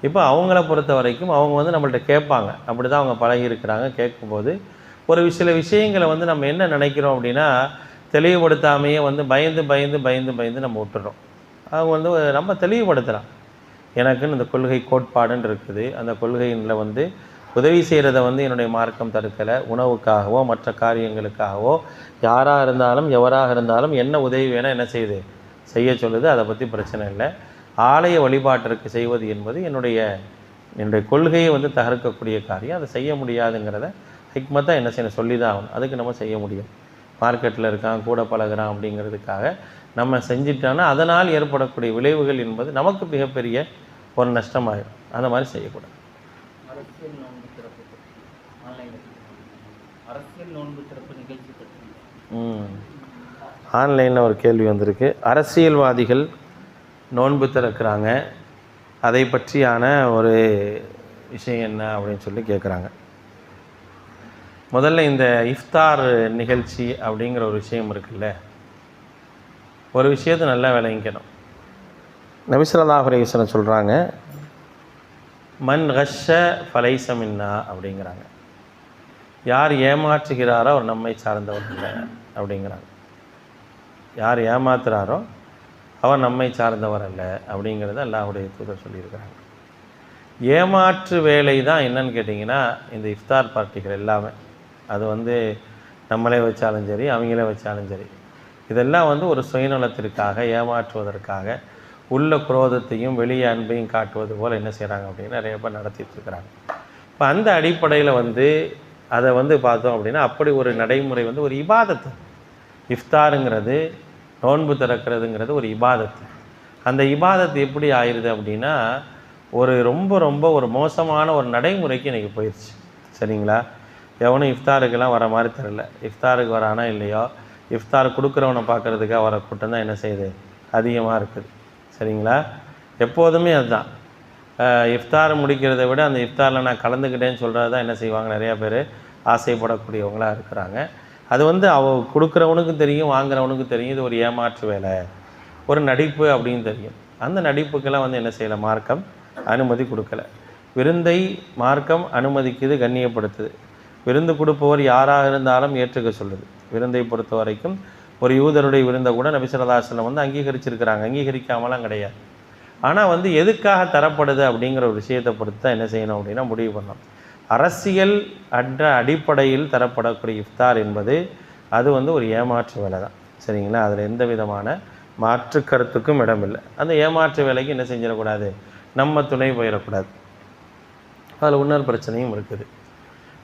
இப்போ அவங்கள பொறுத்த வரைக்கும் அவங்க வந்து நம்மள்ட்ட கேட்பாங்க, அப்படி தான் அவங்க பழகியிருக்கிறாங்க. கேட்கும்போது ஒரு சில விஷயங்களை வந்து நம்ம என்ன நினைக்கிறோம் அப்படின்னா, தெளிவுபடுத்தாமையே வந்து பயந்து பயந்து பயந்து பயந்து நம்ம விட்டுறோம். அவங்க வந்து நம்ம தெளிவுபடுத்தலாம், எனக்குன்னு இந்த கொள்கை கோட்பாடுன்னு இருக்குது, அந்த கொள்கையில் வந்து உதவி செய்கிறத வந்து என்னுடைய மார்க்கம் தடுக்கலை. உணவுக்காகவோ மற்ற காரியங்களுக்காகவோ யாராக இருந்தாலும் எவராக இருந்தாலும் என்ன உதவி வேணால் என்ன செய்யுது, செய்ய சொல்லுது. அதை பற்றி பிரச்சனை இல்லை. ஆலய வழிபாட்டிற்கு செய்வது என்பது என்னுடைய கொள்கையை வந்து தகர்க்கக்கூடிய காரியம். அதை செய்ய முடியாதுங்கிறத ஹிக்மத்தாக என்ன செய்யணும், சொல்லி தான் ஆகணும். அதுக்கு நம்ம செய்ய முடியும். மார்க்கெட்டில் இருக்கான், கூட பழகிறான் அப்படிங்கிறதுக்காக நம்ம செஞ்சிட்டோன்னா அதனால் ஏற்படக்கூடிய விளைவுகள் என்பது நமக்கு மிகப்பெரிய ஒரு நஷ்டமாயிடும். அந்த மாதிரி செய்யக்கூடாது. ஆன்லைனில் ஒரு கேள்வி வந்திருக்கு. அரசியல்வாதிகள் நோன்பு திறக்கிறாங்க, அதை பற்றியான ஒரு விஷயம் என்ன அப்படின்னு சொல்லி கேட்குறாங்க. முதல்ல இந்த இஃப்தார் நிகழ்ச்சி அப்படிங்கிற ஒரு விஷயம் இருக்குல்ல, ஒரு விஷயத்தை நல்லா விளங்கிக்கணும். நபி ஸல்லல்லாஹு அலைஹி வஸல்லம் சொல்கிறாங்க, மன் கஷ்ஷ ஃபலைஸ மின்னா அப்படிங்கிறாங்க. யார் ஏமாற்றுகிறாரோ அவர் நம்மை சார்ந்தவர் இல்லை அப்படிங்கிறாங்க. யார் ஏமாத்துகிறாரோ அவர் நம்மை சார்ந்தவர் அல்ல அப்படிங்கிறத அல்லாஹ்வுடைய தூதர் சொல்லியிருக்கிறாங்க. ஏமாற்று வேலை தான் என்னன்னு கேட்டிங்கன்னா இந்த இஃப்தார் பார்ட்டிகள் எல்லாமே. அது வந்து நம்மளே வச்சாலும் சரி, அவங்களே வச்சாலும் சரி, இதெல்லாம் வந்து ஒரு சுயநலத்திற்காக, ஏமாற்றுவதற்காக, உள்ள குரோதத்தையும் வெளியே அன்பையும் காட்டுவது போல் என்ன செய்கிறாங்க அப்படின்னு நிறைய பேர் நடத்திட்டுருக்கிறாங்க. இப்போ அந்த அடிப்படையில் வந்து அதை வந்து பார்த்தோம் அப்படின்னா, அப்படி ஒரு நடைமுறை வந்து ஒரு இபாதத்து. இஃப்தாருங்கிறது, நோன்பு திறக்கிறதுங்கிறது ஒரு இபாதத்து. அந்த இபாதத்து எப்படி ஆயிடுது அப்படின்னா, ஒரு ரொம்ப ரொம்ப ஒரு மோசமான ஒரு நடைமுறைக்கு இன்றைக்கி போயிடுச்சு. சரிங்களா? எவனும் இஃப்தாருக்கெல்லாம் வர மாதிரி தெரியல. இஃப்தாருக்கு வரானா இல்லையோ, இஃப்தார் கொடுக்குறவனை பார்க்குறதுக்காக வர கூட்டம் தான் என்ன செய்யுது, அதிகமாக இருக்குது. சரிங்களா? எப்போதுமே அதுதான். இஃப்தார் முடிக்கிறத விட அந்த இஃப்தாரில் நான் கலந்துக்கிட்டேன்னு சொல்கிறது தான் என்ன செய்வாங்க, நிறையா பேர் ஆசைப்படக்கூடியவங்களாக இருக்கிறாங்க. அது வந்து கொடுக்குறவனுக்கும் தெரியும், வாங்குறவனுக்கும் தெரியும், இது ஒரு ஏமாற்று வேலை, ஒரு நடிப்பு அப்படின்னு தெரியும். அந்த நடிப்புக்கெல்லாம் வந்து என்ன செய்யலை, மார்க்கம் அனுமதி கொடுக்கலை. விருந்தை மார்க்கம் அனுமதிக்குது, கண்ணியப்படுத்துது. விருந்து கொடுப்பவர் யாராக இருந்தாலும் ஏற்றுக்க சொல்லுது. விருந்தை பொறுத்த வரைக்கும் ஒரு யூதருடைய விருந்தை கூட நபி ஸல்லல்லாஹு அலைஹி வஸல்லம் வந்து அங்கீகரிச்சிருக்கிறாங்க, அங்கீகரிக்காமலாம் கிடையாது. ஆனால் வந்து எதுக்காக தரப்படுது அப்படிங்கிற ஒரு விஷயத்தை பொறுத்து தான் என்ன செய்யணும் அப்படின்னா முடிவு பண்ணணும். அரசியல் அடிப்படையில் தரப்படக்கூடிய இஃப்தார் என்பது அது வந்து ஒரு ஏமாற்று வேலை தான். சரிங்களா? அதில் எந்த விதமான மாற்று கருத்துக்கும் இடமில்லை. அந்த ஏமாற்று வேலைக்கு என்ன செஞ்சிடக்கூடாது, நம்ம துணை போயிடக்கூடாது. அதில் இன்னொரு பிரச்சனையும் இருக்குது.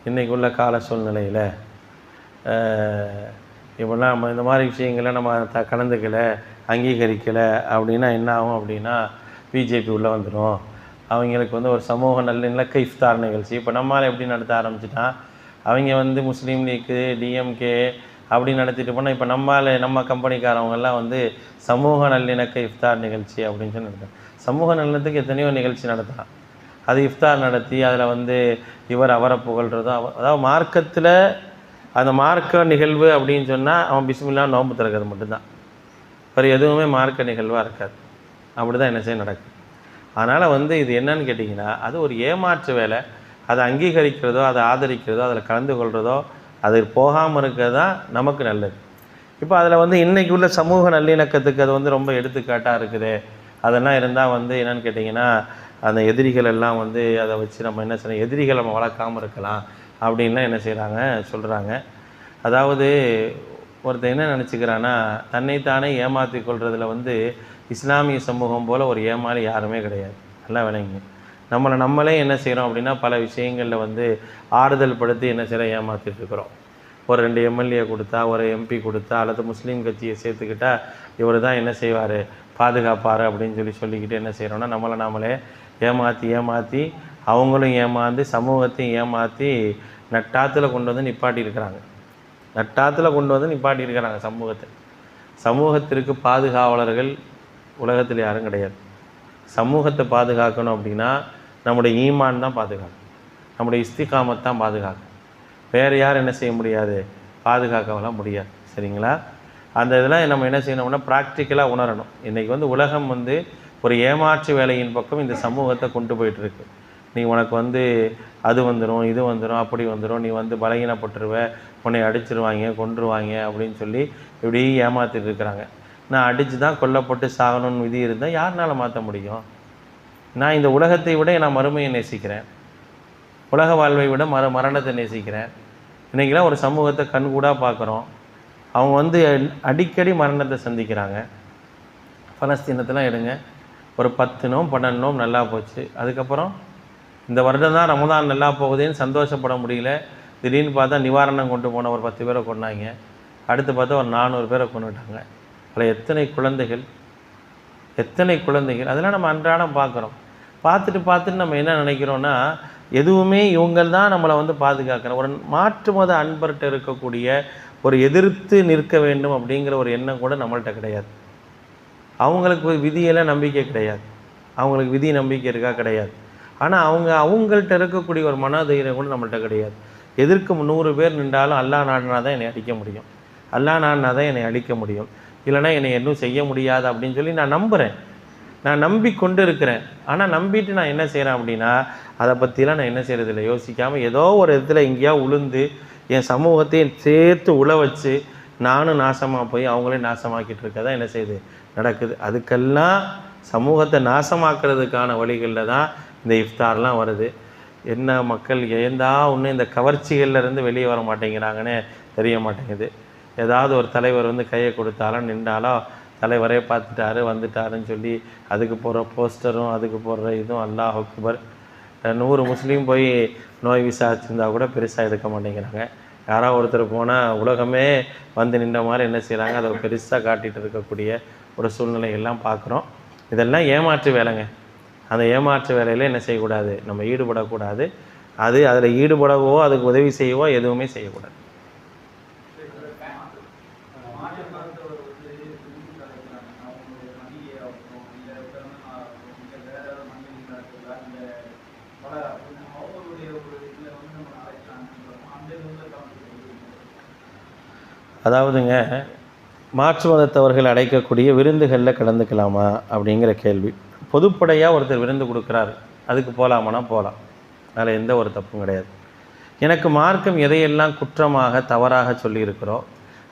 இன்றைக்கு உள்ள கால சூழ்நிலையில் இப்போலாம் நம்ம இந்த மாதிரி விஷயங்களை நம்ம கலந்துக்கலை, அங்கீகரிக்கலை அப்படின்னா என்ன ஆகும் அப்படின்னா, பிஜேபி உள்ளே வந்துடும். அவங்களுக்கு வந்து ஒரு சமூக நல்லிணக்க இஃப்தார் நிகழ்ச்சி இப்போ நம்மளால் எப்படி நடத்த ஆரம்பிச்சிட்டான். அவங்க வந்து முஸ்லீம் லீக்கு, டிஎம்கே அப்படி நடத்திட்டு போனால், இப்போ நம்ம கம்பெனிக்காரவங்கெல்லாம் வந்து சமூக நல்லிணக்க இஃப்தார் நிகழ்ச்சி அப்படின்னு சொல்லி நடத்துகிறோம். சமூக நல்லிணத்துக்கு எத்தனையோ நிகழ்ச்சி நடத்தலாம். அது இஃப்தார் நடத்தி அதில் வந்து இவர் அவரை புகழ்கிறதும், அதாவது மார்க்கத்தில் அந்த மார்க்க நிகழ்வு அப்படின்னு சொன்னால் அவன் பிஸ்மில்லா நோன்பு திறக்கிறது மட்டும்தான், வேறு எதுவுமே மார்க்க நிகழ்வாக இருக்காது. அப்படி தான் என்ன செய்ய நடக்குது. அதனால் வந்து இது என்னன்னு கேட்டிங்கன்னா, அது ஒரு ஏமாற்று வேலை. அதை அங்கீகரிக்கிறதோ, அதை ஆதரிக்கிறதோ, அதில் கலந்து கொள்கிறதோ, அது போகாமல் இருக்கிறது தான் நமக்கு நல்லது. இப்போ அதில் வந்து இன்றைக்கி உள்ள சமூக நல்லிணக்கத்துக்கு அது வந்து ரொம்ப எடுத்துக்காட்டாக இருக்குது. அதெல்லாம் இருந்தால் வந்து என்னென்னு கேட்டிங்கன்னா, அந்த எதிரிகள் எல்லாம் வந்து அதை வச்சு நம்ம என்ன செய்யணும், எதிரிகளை நம்ம வளர்க்காமல் இருக்கலாம் அப்படின்லாம் என்ன செய்கிறாங்க சொல்கிறாங்க. அதாவது ஒருத்தர் என்ன நினச்சிக்கிறான்னா, தன்னைத்தானே ஏமாற்றி கொள்றதுல வந்து இஸ்லாமிய சமூகம் போல் ஒரு ஏமாளி யாருமே கிடையாது. நல்லா விளங்குங்க. நம்மளே என்ன செய்கிறோம் அப்படின்னா, பல விஷயங்களில் வந்து ஆறுதல் படுத்தி என்ன செய்கிறோம், ஏமாற்றிட்டுருக்குறோம். ஒரு 2 எம்எல்ஏ கொடுத்தா, ஒரு எம்பி கொடுத்தா, அல்லது முஸ்லீம் கட்சியை சேர்த்துக்கிட்டால் இவர் தான் என்ன செய்வார், பாதுகாப்பார் அப்படின்னு சொல்லிக்கிட்டு என்ன செய்கிறோன்னா, நாமளே ஏமாற்றி அவங்களும் ஏமாந்து சமூகத்தையும் ஏமாற்றி நட்டாத்தில் கொண்டு வந்து நிப்பாட்டியிருக்கிறாங்க. சமூகத்திற்கு பாதுகாவலர்கள் உலகத்தில் யாரும் கிடையாது. சமூகத்தை பாதுகாக்கணும் அப்படின்னா நம்முடைய ஈமான் தான் பாதுகாக்கும், நம்முடைய இஸ்திகாமத் தான் பாதுகாக்கும். வேறு யாரும் என்ன செய்ய முடியாது, பாதுகாக்கலாம் முடியாது. சரிங்களா? அந்த இதெல்லாம் நம்ம என்ன செய்யணும்னா ப்ராக்டிக்கலாக உணரணும். இன்றைக்கி வந்து உலகம் வந்து ஒரு ஏமாற்று வேலையின் பக்கம் இந்த சமூகத்தை கொண்டு போயிட்டுருக்கு. நீ உனக்கு வந்து அது வந்துடும், இது வந்துடும், அப்படி வந்துடும், நீ வந்து பலகீனப்பட்டுருவ, உன்னை அடிச்சிருவாங்க, கொன்றுவாங்க அப்படின்னு சொல்லி இப்படி ஏமாற்றிட்டு இருக்கிறாங்க. நான் அடித்து தான் கொல்லப்பட்டு சாகணும்னு விதி இருந்தால் யாருனால மாற்ற முடியும்? நான் இந்த உலகத்தை விட நான் மறுமையை நேசிக்கிறேன், உலக வாழ்வை விட மரணத்தை நேசிக்கிறேன். இன்றைக்கெல்லாம் ஒரு சமூகத்தை கண்கூடாக பார்க்குறோம். அவங்க வந்து அடிக்கடி மரணத்தை சந்திக்கிறாங்க. பலஸ்தீனத்தெலாம் எடுங்க, ஒரு 10 நோம் 12 நோம் நல்லா போச்சு. அதுக்கப்புறம் இந்த வருடம் தான் ரமதான் நல்லா போகுதுன்னு சந்தோஷப்பட முடியல. திடீர்னு பார்த்தா நிவாரணம் கொண்டு போன ஒரு 10 பேரை கொண்டாங்க. அடுத்து பார்த்தா ஒரு 400 பேரை கொண்டுட்டாங்க. அதில் எத்தனை குழந்தைகள் அதெல்லாம் நம்ம அன்றாடம் பார்க்குறோம். பார்த்துட்டு நம்ம என்ன நினைக்கிறோன்னா, எதுவுமே இவங்கள் தான் நம்மளை வந்து பாதுகாக்கணும். ஒரு மாற்று மத அன்பர்கிட்ட இருக்கக்கூடிய ஒரு எதிர்த்து நிற்க வேண்டும் அப்படிங்கிற ஒரு எண்ணம் கூட நம்மள்கிட்ட கிடையாது. அவங்களுக்கு விதியெல்லாம் நம்பிக்கை கிடையாது, அவங்களுக்கு விதி நம்பிக்கை இருக்கா கிடையாது. ஆனால் அவங்கள்ட்ட இருக்கக்கூடிய ஒரு மனதைரியம் கூட நம்மள்கிட்ட கிடையாது. எதிர்க்கு 100 பேர் நின்றாலும் அல்லாஹ் நாடினா தான் என்னை அடிக்க முடியும், அல்லாஹ் நாடினா தான் என்னை அழிக்க முடியும், இல்லைனா என்னை இன்னும் செய்ய முடியாது அப்படின்னு சொல்லி நான் நம்புகிறேன், நான் நம்பிக்கொண்டு இருக்கிறேன். ஆனால் நம்பிட்டு நான் என்ன செய்கிறேன் அப்படின்னா, அதை பற்றிலாம் நான் என்ன செய்கிறதில்ல, யோசிக்காமல் ஏதோ ஒரு இடத்துல எங்கேயா உளுந்து என் சமூகத்தையும் சேர்த்து உழ வச்சு நானும் நாசமாக போய் அவங்களையும் நாசமாக்கிட்டு இருக்கதான் என்ன செய்யுது நடக்குது. அதுக்கெல்லாம் சமூகத்தை நாசமாக்குறதுக்கான வழிகளில் தான் இந்த இஃப்தார்லாம் வருது. என்ன மக்கள் ஒன்று இந்த கவர்ச்சிகள்லேருந்து வெளியே வர மாட்டேங்கிறாங்கன்னு தெரிய மாட்டேங்குது. ஏதாவது ஒரு தலைவர் வந்து கையை கொடுத்தாலும் நின்றாலும் தலைவரே பார்த்துட்டாரு வந்துட்டாருன்னு சொல்லி அதுக்கு போடுற போஸ்டரும் அதுக்கு போடுற இதுவும் அல்லாஹ் அக்பர். 100 முஸ்லீம் போய் நோய் விசாரிச்சிருந்தா கூட பெருசாக எடுக்க மாட்டேங்கிறாங்க. யாராவது ஒருத்தர் போனால் உலகமே வந்து நின்ற மாதிரி என்ன செய்கிறாங்க, அதை பெருசாக காட்டிகிட்டு இருக்கக்கூடிய ஒரு சூழ்நிலையெல்லாம் பார்க்குறோம். இதெல்லாம் ஏமாற்று வேலைங்க. அந்த ஏமாற்று வேலையில் என்ன செய்யக்கூடாது, நம்ம ஈடுபடக்கூடாது. அதில் ஈடுபடவோ அதுக்கு உதவி செய்யவோ எதுவுமே செய்யக்கூடாது. அதாவதுங்க, மாற்று மதத்தவர்கள் அடைக்கக்கூடிய விருந்துகளில் கலந்துக்கலாமா அப்படிங்கிற கேள்வி. பொதுப்படையாக ஒருத்தர் விருந்து கொடுக்குறாரு, அதுக்கு போகலாமானா போகலாம், அதில் எந்த ஒரு தப்பும் கிடையாது. எனக்கு மார்க்கம் எதையெல்லாம் குற்றமாக தவறாக சொல்லியிருக்கிறோ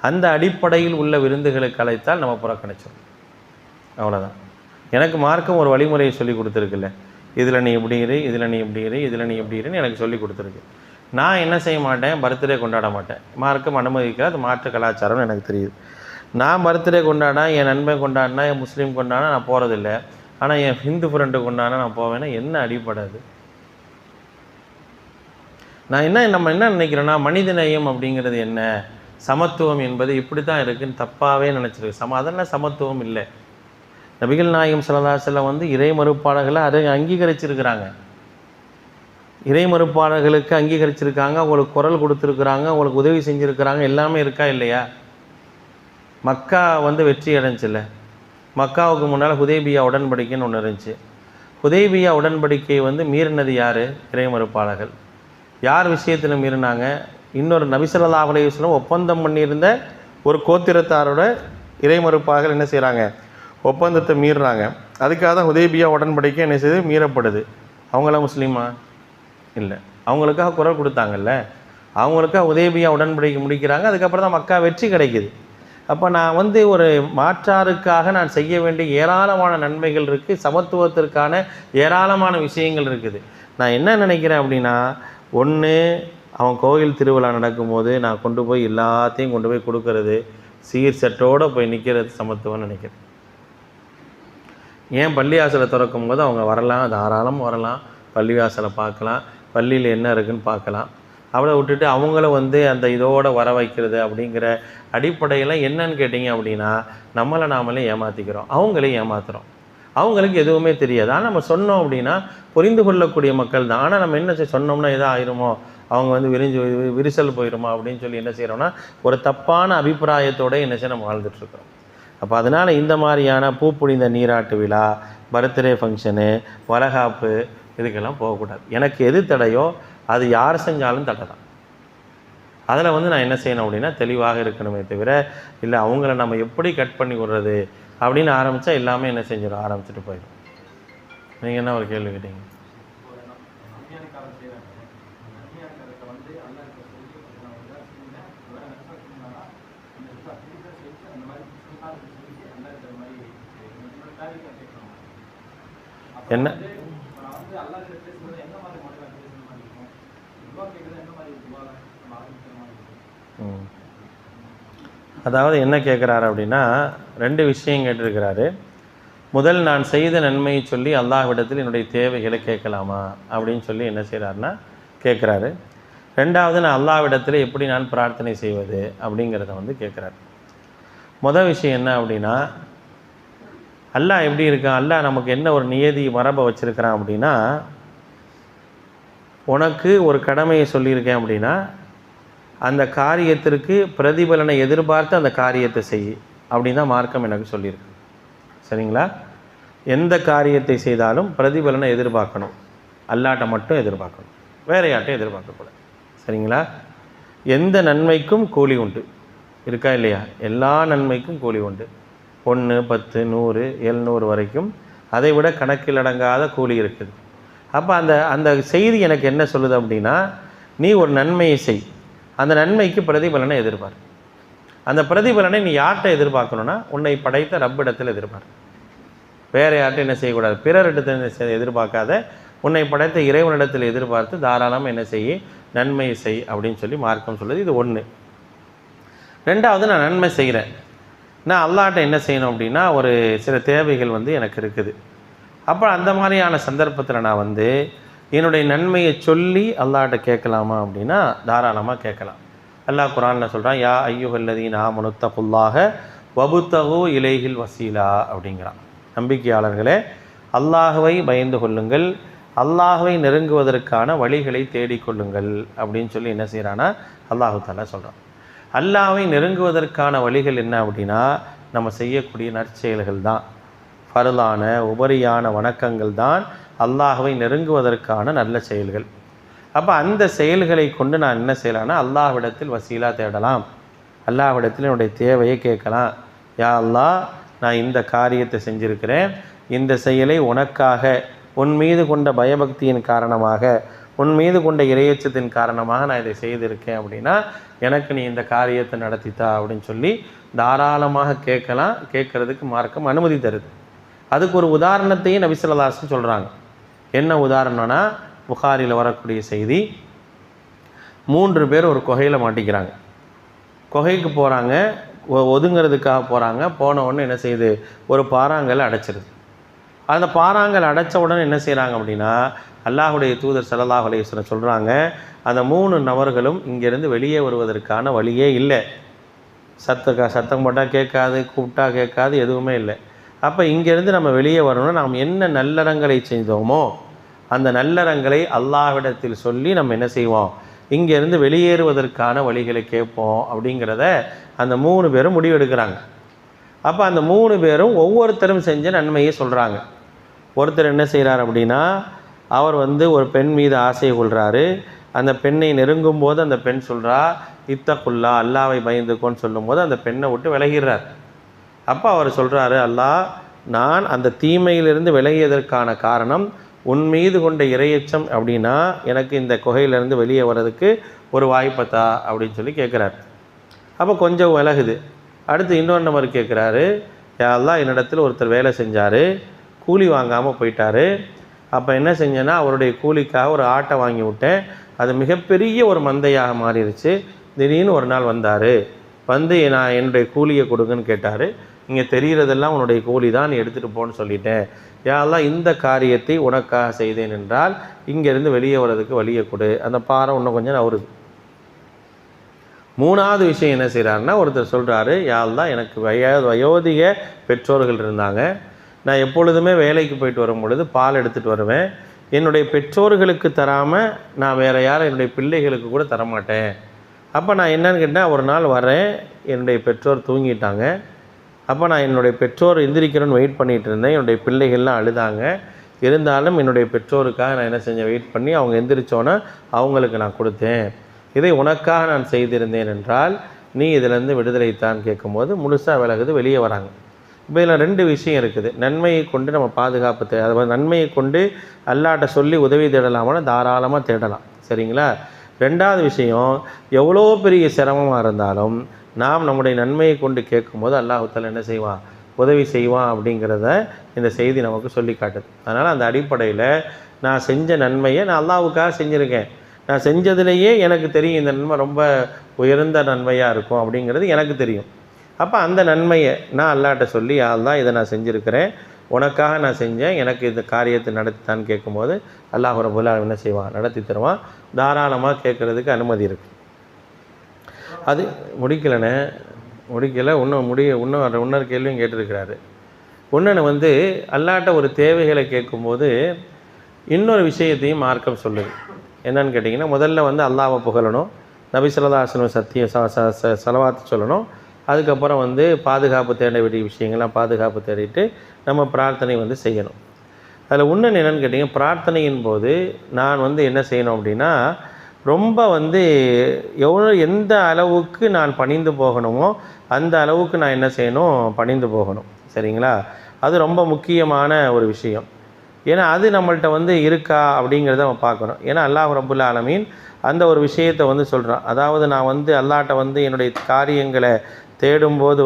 அந்த அடிப்படையில் உள்ள விருந்துகளுக்கு அழைத்தால் நம்ம புறக்கணிச்சோம், அவ்வளோதான். எனக்கு மார்க்கம் ஒரு வழிமுறையை சொல்லி கொடுத்துருக்குல்ல, இதில் நீ இப்படி இரு, இதில் நீ இப்படி இரு, இதில் நீ இப்படி இருன்னு எனக்கு சொல்லி கொடுத்துருக்கு. நான் என்ன செய்ய மாட்டேன், பர்த்டே கொண்டாட மாட்டேன். மார்க்கம் அனுமதிக்கிற அது மாற்று கலாச்சாரம்னு எனக்கு தெரியுது. நான் பர்த்டே கொண்டாடினா, என் நண்பன் கொண்டாடினா, என் முஸ்லீம் கொண்டாடினா நான் போகிறதில்லை. ஆனால் என் ஹிந்து ஃப்ரெண்டு கொண்டாடினா நான் போவேன்னா என்ன அடிப்படாது? நம்ம என்ன நினைக்கிறோன்னா, மனித நேயம் அப்படிங்கிறது என்ன, சமத்துவம் என்பது இப்படி தான் இருக்குதுன்னு தப்பாகவே நினச்சிருக்கு. அதெல்லாம் சமத்துவம் இல்லை. நபிகள் நாயகம் ஸல்லல்லாஹு அலைஹி வஸல்லம் வந்து இறை மறுப்பாளர்களை அதை அங்கீகரிச்சிருக்கிறாங்க. இறை மறுப்பாளர்களுக்கு அங்கீகரிச்சிருக்காங்க, அவங்களுக்கு குரல் கொடுத்துருக்குறாங்க, அவங்களுக்கு உதவி செஞ்சுருக்கிறாங்க, எல்லாமே இருக்கா இல்லையா? மக்கா வந்து வெற்றி அடைஞ்சில்ல. மக்காவுக்கு முன்னால் ஹுதைபியா உடன்படிக்கைன்னு ஒன்று இருந்துச்சு. ஹுதைபியா உடன்படிக்கையை வந்து மீறினது யார்? இறை மறுப்பாளர்கள். யார் விஷயத்தில் மீறினாங்க? இன்னொரு நபி ஸல்லல்லாஹு அலைஹி வஸல்லம் ஒப்பந்தம் பண்ணியிருந்த ஒரு கோத்திரத்தாரோட இறை மறுப்பாளர்கள் என்ன செய்கிறாங்க, ஒப்பந்தத்தை மீறுறாங்க. அதுக்காக தான் ஹுதைபியா உடன்படிக்கை என்ன செய்து மீறப்படுது. அவங்களாம் முஸ்லீமா? இல்லை. அவங்களுக்காக குரல் கொடுத்தாங்கல்ல, அவங்களுக்காக ஹுதைபியா உடன்படிக்கை முடிக்கிறாங்க. அதுக்கப்புறம் தான் மக்கா வெற்றி கிடைக்குது. அப்போ நான் வந்து ஒரு மாற்றாருக்காக நான் செய்ய வேண்டிய ஏராளமான நன்மைகள் இருக்குது, சமத்துவத்திற்கான ஏராளமான விஷயங்கள் இருக்குது. நான் என்ன நினைக்கிறேன் அப்படின்னா, ஒன்று அவன் கோயில் திருவிழா நடக்கும்போது நான் கொண்டு போய் எல்லாத்தையும் கொண்டு போய் கொடுக்கறது, சீர் செட்டோடு போய் நிற்கிறது சமத்துவம்னு நினைக்கிறேன். ஏன் பள்ளிவாசலை திறக்கும் போது அவங்க வரலாம், தாராளமாக வரலாம், பள்ளிவாசலை பார்க்கலாம், பள்ளியில் என்ன இருக்குதுன்னு பார்க்கலாம். அவளை விட்டுட்டு அவங்கள அந்த இதோடு வர வைக்கிறது அப்படிங்கிற அடிப்படையில் என்னன்னு கேட்டிங்க அப்படின்னா, நம்மளை நாமளே ஏமாற்றிக்கிறோம், அவங்களே ஏமாத்துகிறோம். அவங்களுக்கு எதுவுமே தெரியாது. ஆனால் நம்ம சொன்னோம் அப்படின்னா புரிந்து கொள்ளக்கூடிய மக்கள் தான். ஆனால் நம்ம என்ன சொன்னோம்னா எதோ ஆயிருமோ, அவங்க விரிசல் போயிடுமா அப்படின்னு சொல்லி என்ன செய்கிறோம்னா ஒரு தப்பான அபிப்பிராயத்தோடு என்ன செய்ய நம்ம வாழ்ந்துட்டுருக்கோம். அப்போ அதனால் இந்த மாதிரியான பூப்புனித நீராட்டு விழா, பர்த்டே ஃபங்க்ஷனு, வளகாப்பு இதுக்கெல்லாம் போகக்கூடாது. எனக்கு எது தடையோ அது யார் செஞ்சாலும் தடை தான். அதில் நான் என்ன செய்யணும் அப்படின்னா தெளிவாக இருக்கணுமே தவிர, இல்லை அவங்கள நம்ம எப்படி கட் பண்ணி விடுறது அப்படின்னு ஆரம்பித்தா எல்லாமே என்ன செஞ்சிடும், ஆரம்பிச்சுட்டு போயிடும். நீங்கள் என்ன ஒரு கேள்வி கேட்டீங்க? என்ன அதாவது என்ன கேட்குறாரு அப்படின்னா, 2 விஷயம் கேட்டிருக்கிறாரு. முதல், நான் செய்த நன்மையை சொல்லி அல்லாஹ்விடத்தில் என்னுடைய தேவைகளை கேட்கலாமா அப்படின்னு சொல்லி என்ன செய்கிறாருன்னா கேட்குறாரு. 2வது, நான் அல்லாஹ்விடத்தில் எப்படி நான் பிரார்த்தனை செய்வது அப்படிங்கிறத கேட்குறாரு. முதல் விஷயம் என்ன அப்படின்னா, அல்லாஹ் எப்படி இருக்கான், அல்லாஹ் நமக்கு என்ன ஒரு நியதி மரபை வச்சுருக்கிறான் அப்படின்னா, உனக்கு ஒரு கடமையை சொல்லியிருக்கேன் அப்படின்னா அந்த காரியத்திற்கு பிரதிபலனை எதிர்பார்த்து அந்த காரியத்தை செய் அப்படின்னு தான் மார்க்கம் எனக்கு சொல்லியிருக்கு. சரிங்களா? எந்த காரியத்தை செய்தாலும் பிரதிபலனை எதிர்பார்க்கணும், அல்லாட்ட மட்டும் எதிர்பார்க்கணும், வேற யார்ட்டும் எதிர்பார்க்கக்கூடாது. சரிங்களா? எந்த நன்மைக்கும் கூலி உண்டு, இருக்கா இல்லையா? எல்லா நன்மைக்கும் கூலி உண்டு. 1, 10, 100, 700 வரைக்கும் அதை விட கணக்கில் அடங்காத கூலி இருக்குது. அப்போ அந்த செய்தி எனக்கு என்ன சொல்லுது அப்படின்னா, நீ ஒரு நன்மையை செய், அந்த நன்மைக்கு பிரதிபலனை எதிர்பார். அந்த பிரதிபலனை நீ யார்கிட்ட எதிர்பார்க்கணுன்னா உன்னை படைத்த ரப்பிடத்தில் எதிர்பார். வேறு யார்கிட்ட என்ன செய்யக்கூடாது, பிறரிடத்தில் எதிர்பார்க்காத உன்னை படைத்த இறைவனிடத்தில் எதிர்பார்த்து தாராளமாக என்ன செய்ய, நன்மையை செய் அப்படின்னு சொல்லி மார்க்கம் சொல்லுது. இது 1. 2வது, நான் நன்மை செய்கிறேன், நான் அல்லாஹ்ட்ட என்ன செய்யணும் அப்படின்னா ஒரு சில தேவைகள் எனக்கு இருக்குது. அப்போ அந்த மாதிரியான சந்தர்ப்பத்தில் நான் என்னுடைய நன்மையை சொல்லி அல்லாஹ்ட்ட கேட்கலாமா அப்படின்னா தாராளமாக கேட்கலாம். அல்லாஹ் குர்ஆனில் சொல்கிறான், யா அய்யுஹல்லதீன ஆமனு தகுல்லாஹ வபுத்தகு இலைஹில் வசீலா அப்படிங்கிறான். நம்பிக்கையாளர்களே, அல்லாஹ்வை பயந்து கொள்ளுங்கள், அல்லாஹ்வை நெருங்குவதற்கான வழிகளை தேடிக்கொள்ளுங்கள் அப்படின்னு சொல்லி என்ன செய்கிறான்னா அல்லாஹு தஆலா சொல்கிறான். அல்லாஹ்வை நெருங்குவதற்கான வழிகள் என்ன அப்படின்னா நம்ம செய்யக்கூடிய நற்செயல்கள் தான், ஃபர்லான உபரியான வணக்கங்கள் தான் அல்லாஹ்வை நெருங்குவதற்கான நல்ல செயல்கள். அப்போ அந்த செயல்களை கொண்டு நான் என்ன செய்யலாம்னா அல்லாஹ்விடத்தில் வசீலா தேடலாம், அல்லாஹ்விடத்தில் என்னுடைய தேவையை கேட்கலாம். யா அல்லாஹ், நான் இந்த காரியத்தை செஞ்சுருக்கிறேன், இந்த செயலை உனக்காக உன் மீது கொண்ட பயபக்தியின் காரணமாக, உன் மீது கொண்ட இறையச்சத்தின் காரணமாக நான் இதை செய்திருக்கேன் அப்படின்னா எனக்கு நீ இந்த காரியத்தை நடத்தித்தா அப்படின்னு சொல்லி தாராளமாக கேட்கலாம். கேட்குறதுக்கு மார்க்கம் அனுமதி தருது. அதுக்கு ஒரு உதாரணத்தையும் நபி ஸல்லல்லாஹு அலைஹி வஸல்லம் சொல்கிறாங்க. என்ன உதாரணம்னா, புகாரியில் வரக்கூடிய செய்தி, 3 பேர் ஒரு குகையில் மாட்டிக்கிறாங்க. குகைக்கு போகிறாங்க, ஒதுங்கிறதுக்காக போகிறாங்க. போன உடனே என்ன செய்யுது, ஒரு பாறாங்கல் அடைச்சிருது. அந்த பாறாங்கல் அடைச்ச உடனே என்ன செய்கிறாங்க அப்படின்னா அல்லாஹ்வுடைய தூதர் ஸல்லல்லாஹு அலைஹி வஸல்லம் சொல்கிறாங்க, அந்த 3 நபர்களும் இங்கேருந்து வெளியே வருவதற்கான வழியே இல்லை. சத்தம் போட்டால் கேட்காது, கூப்பிட்டா கேட்காது, எதுவுமே இல்லை. அப்போ இங்கேருந்து நம்ம வெளியே வரணும்னா நாம் என்ன நல்லறங்களை செய்தோமோ அந்த நல்லறங்களை அல்லாஹ்விடத்தில் சொல்லி நம்ம என்ன செய்வோம், இங்கேருந்து வெளியேறுவதற்கான வழிகளை கேட்போம் அப்படிங்கிறத அந்த 3 பேரும் முடிவெடுக்கிறாங்க. அப்போ அந்த 3 பேரும் ஒவ்வொருத்தரும் செஞ்ச நன்மையை சொல்கிறாங்க. ஒருத்தர் என்ன செய்கிறார் அப்படின்னா, அவர் ஒரு பெண் மீது ஆசை கொள்கிறாரு. அந்த பெண்ணை நெருங்கும் போது அந்த பெண் சொல்கிறா, இத்தகுல்லா, அல்லாவை பயந்துக்கோன்னு சொல்லும்போது அந்த பெண்ணை விட்டு விலகிறார். அப்போ அவர் சொல்கிறாரு, அல்லாஹ், நான் அந்த தீமையிலிருந்து விலகியதற்கான காரணம் உன் மீது கொண்ட இறையச்சம் அப்படின்னா எனக்கு இந்த குகையிலேருந்து வெளியே வர்றதுக்கு ஒரு வாய்ப்பத்தா அப்படின்னு சொல்லி கேட்குறாரு. அப்போ கொஞ்சம் விலகுது. அடுத்து இன்னொரு நபர் கேட்குறாரு, யா அல்லாஹ், என்னிடத்தில் ஒருத்தர் வேலை செஞ்சார், கூலி வாங்காமல் போயிட்டார். அப்போ என்ன செஞ்சேன்னா அவருடைய கூலிக்காக ஒரு ஆட்டை வாங்கி விட்டேன். அது மிகப்பெரிய ஒரு மந்தையாக மாறிடுச்சு. திடீர்னு ஒரு நாள் வந்தார், வந்து நான் என்னுடைய கூலியை கொடுங்கன்னு கேட்டார். இங்கே தெரிகிறதெல்லாம் உன்னுடைய கூலி தான், நீ எடுத்துகிட்டு போன்னு சொல்லிட்டேன். யா அல்லாஹ், இந்த காரியத்தை உனக்காக செய்தேன் என்றால் இங்கேருந்து வெளியே வர்றதுக்கு வழியை கொடு. அந்த பாறை இன்னும் கொஞ்சம் நவருது. மூணாவது விஷயம் என்ன செய்கிறாருன்னா, ஒருத்தர் சொல்கிறாரு, யா அல்லாஹ், எனக்கு வயோதிக பெற்றோர்கள் இருந்தாங்க. நான் எப்பொழுதுமே வேலைக்கு போயிட்டு வரும் பொழுது பால் எடுத்துகிட்டு வருவேன். என்னுடைய பெற்றோர்களுக்கு தராமல் நான் வேறு யாரும் என்னுடைய பிள்ளைகளுக்கு கூட தரமாட்டேன். அப்போ நான் என்னன்னு கேட்டேன், ஒரு நாள் வரேன், என்னுடைய பெற்றோர் தூங்கிட்டாங்க. அப்போ நான் என்னுடைய பெற்றோர் எந்திரிக்கிறேன்னு வெயிட் பண்ணிகிட்டு இருந்தேன். என்னுடைய பிள்ளைகள்லாம் அழுதாங்க. இருந்தாலும் என்னுடைய பெற்றோருக்காக நான் என்ன செஞ்சேன், வெயிட் பண்ணி அவங்க எந்திரிச்சோன்னே அவங்களுக்கு நான் கொடுத்தேன். இதை உனக்காக நான் செய்திருந்தேன் என்றால் நீ இதிலேருந்து விடுதலைத்தான் கேட்கும்போது முழுசாக விலகுது, வெளியே வராங்க. இப்போ இதில் 2 விஷயம் இருக்குது. நன்மையை கொண்டு நம்ம பாதுகாப்பு அதாவது நன்மையை கொண்டு அல்லாட்ட சொல்லி உதவி தேடலாமான்னு தாராளமாக தேடலாம், சரிங்களா? 2வது விஷயம், எவ்வளோ பெரிய சிரமமாக இருந்தாலும் நாம் நம்முடைய நன்மையை கொண்டு கேட்கும்போது அல்லாஹ் தஆலா என்ன செய்வான், உதவி செய்வான் அப்படிங்கிறத இந்த செய்தி நமக்கு சொல்லி காட்டுது. அதனால் அந்த அடிப்படையில் நான் செஞ்ச நன்மையை நான் அல்லாஹ்வுக்காக செஞ்சுருக்கேன். நான் செஞ்சதுலேயே எனக்கு தெரியும் இந்த நன்மை ரொம்ப உயர்ந்த நன்மையாக இருக்கும் அப்படிங்கிறது எனக்கு தெரியும். அப்போ அந்த நன்மையை நான் அல்லாஹ்ட்ட சொல்லி, யா அல்லாஹ், இதை நான் செஞ்சுருக்கிறேன், உனக்காக நான் செஞ்சேன், எனக்கு இந்த காரியத்தை நடத்தித்தான்னு கேட்கும்போது அல்லாஹ் ரப்பல் ஆலமீன் என்ன செய்வான், நடத்தி தருவான். தாராளமாக கேட்குறதுக்கு அனுமதி இருக்குது. அது முடிக்கலைண்ணே, முடிக்கலை. இன்னொரு கேள்வியும் கேட்டிருக்கிறாரு. இன்னொன்று அல்லாஹ்ட்ட ஒரு தேவைகளை கேட்கும்போது இன்னொரு விஷயத்தையும் மார்க்கம் சொல்லுது. என்னன்னு கேட்டிங்கன்னா, முதல்ல அல்லாஹ்வை புகழணும், நபி ஸல்லல்லாஹு அலைஹி வஸல்லம் சத்திய ஸலவாத்து சொல்லணும். அதுக்கப்புறம் பாதுகாப்பு தேட வேண்டிய விஷயங்கள்லாம் பாதுகாப்பு தேடிட்டு நம்ம பிரார்த்தனை செய்யணும். அதில் இன்னொன்று என்னென்னு கேட்டிங்கன்னா, பிரார்த்தனையின் போது நான் என்ன செய்யணும் அப்படின்னா, ரொம்ப எந்த அளவுக்கு நான் பணிந்து போகணுமோ அந்த அளவுக்கு நான் என்ன செய்யணும், பணிந்து போகணும், சரிங்களா? அது ரொம்ப முக்கியமான ஒரு விஷயம். ஏன்னா அது நம்மள்கிட்ட இருக்கா அப்படிங்கிறத நம்ம பார்க்கணும். ஏன்னா அல்லாஹ் ரப்புல் ஆலமீன் அந்த ஒரு விஷயத்தை சொல்கிறான். அதாவது நான் அல்லாஹ்ட்ட என்னுடைய காரியங்களை தேடும்போது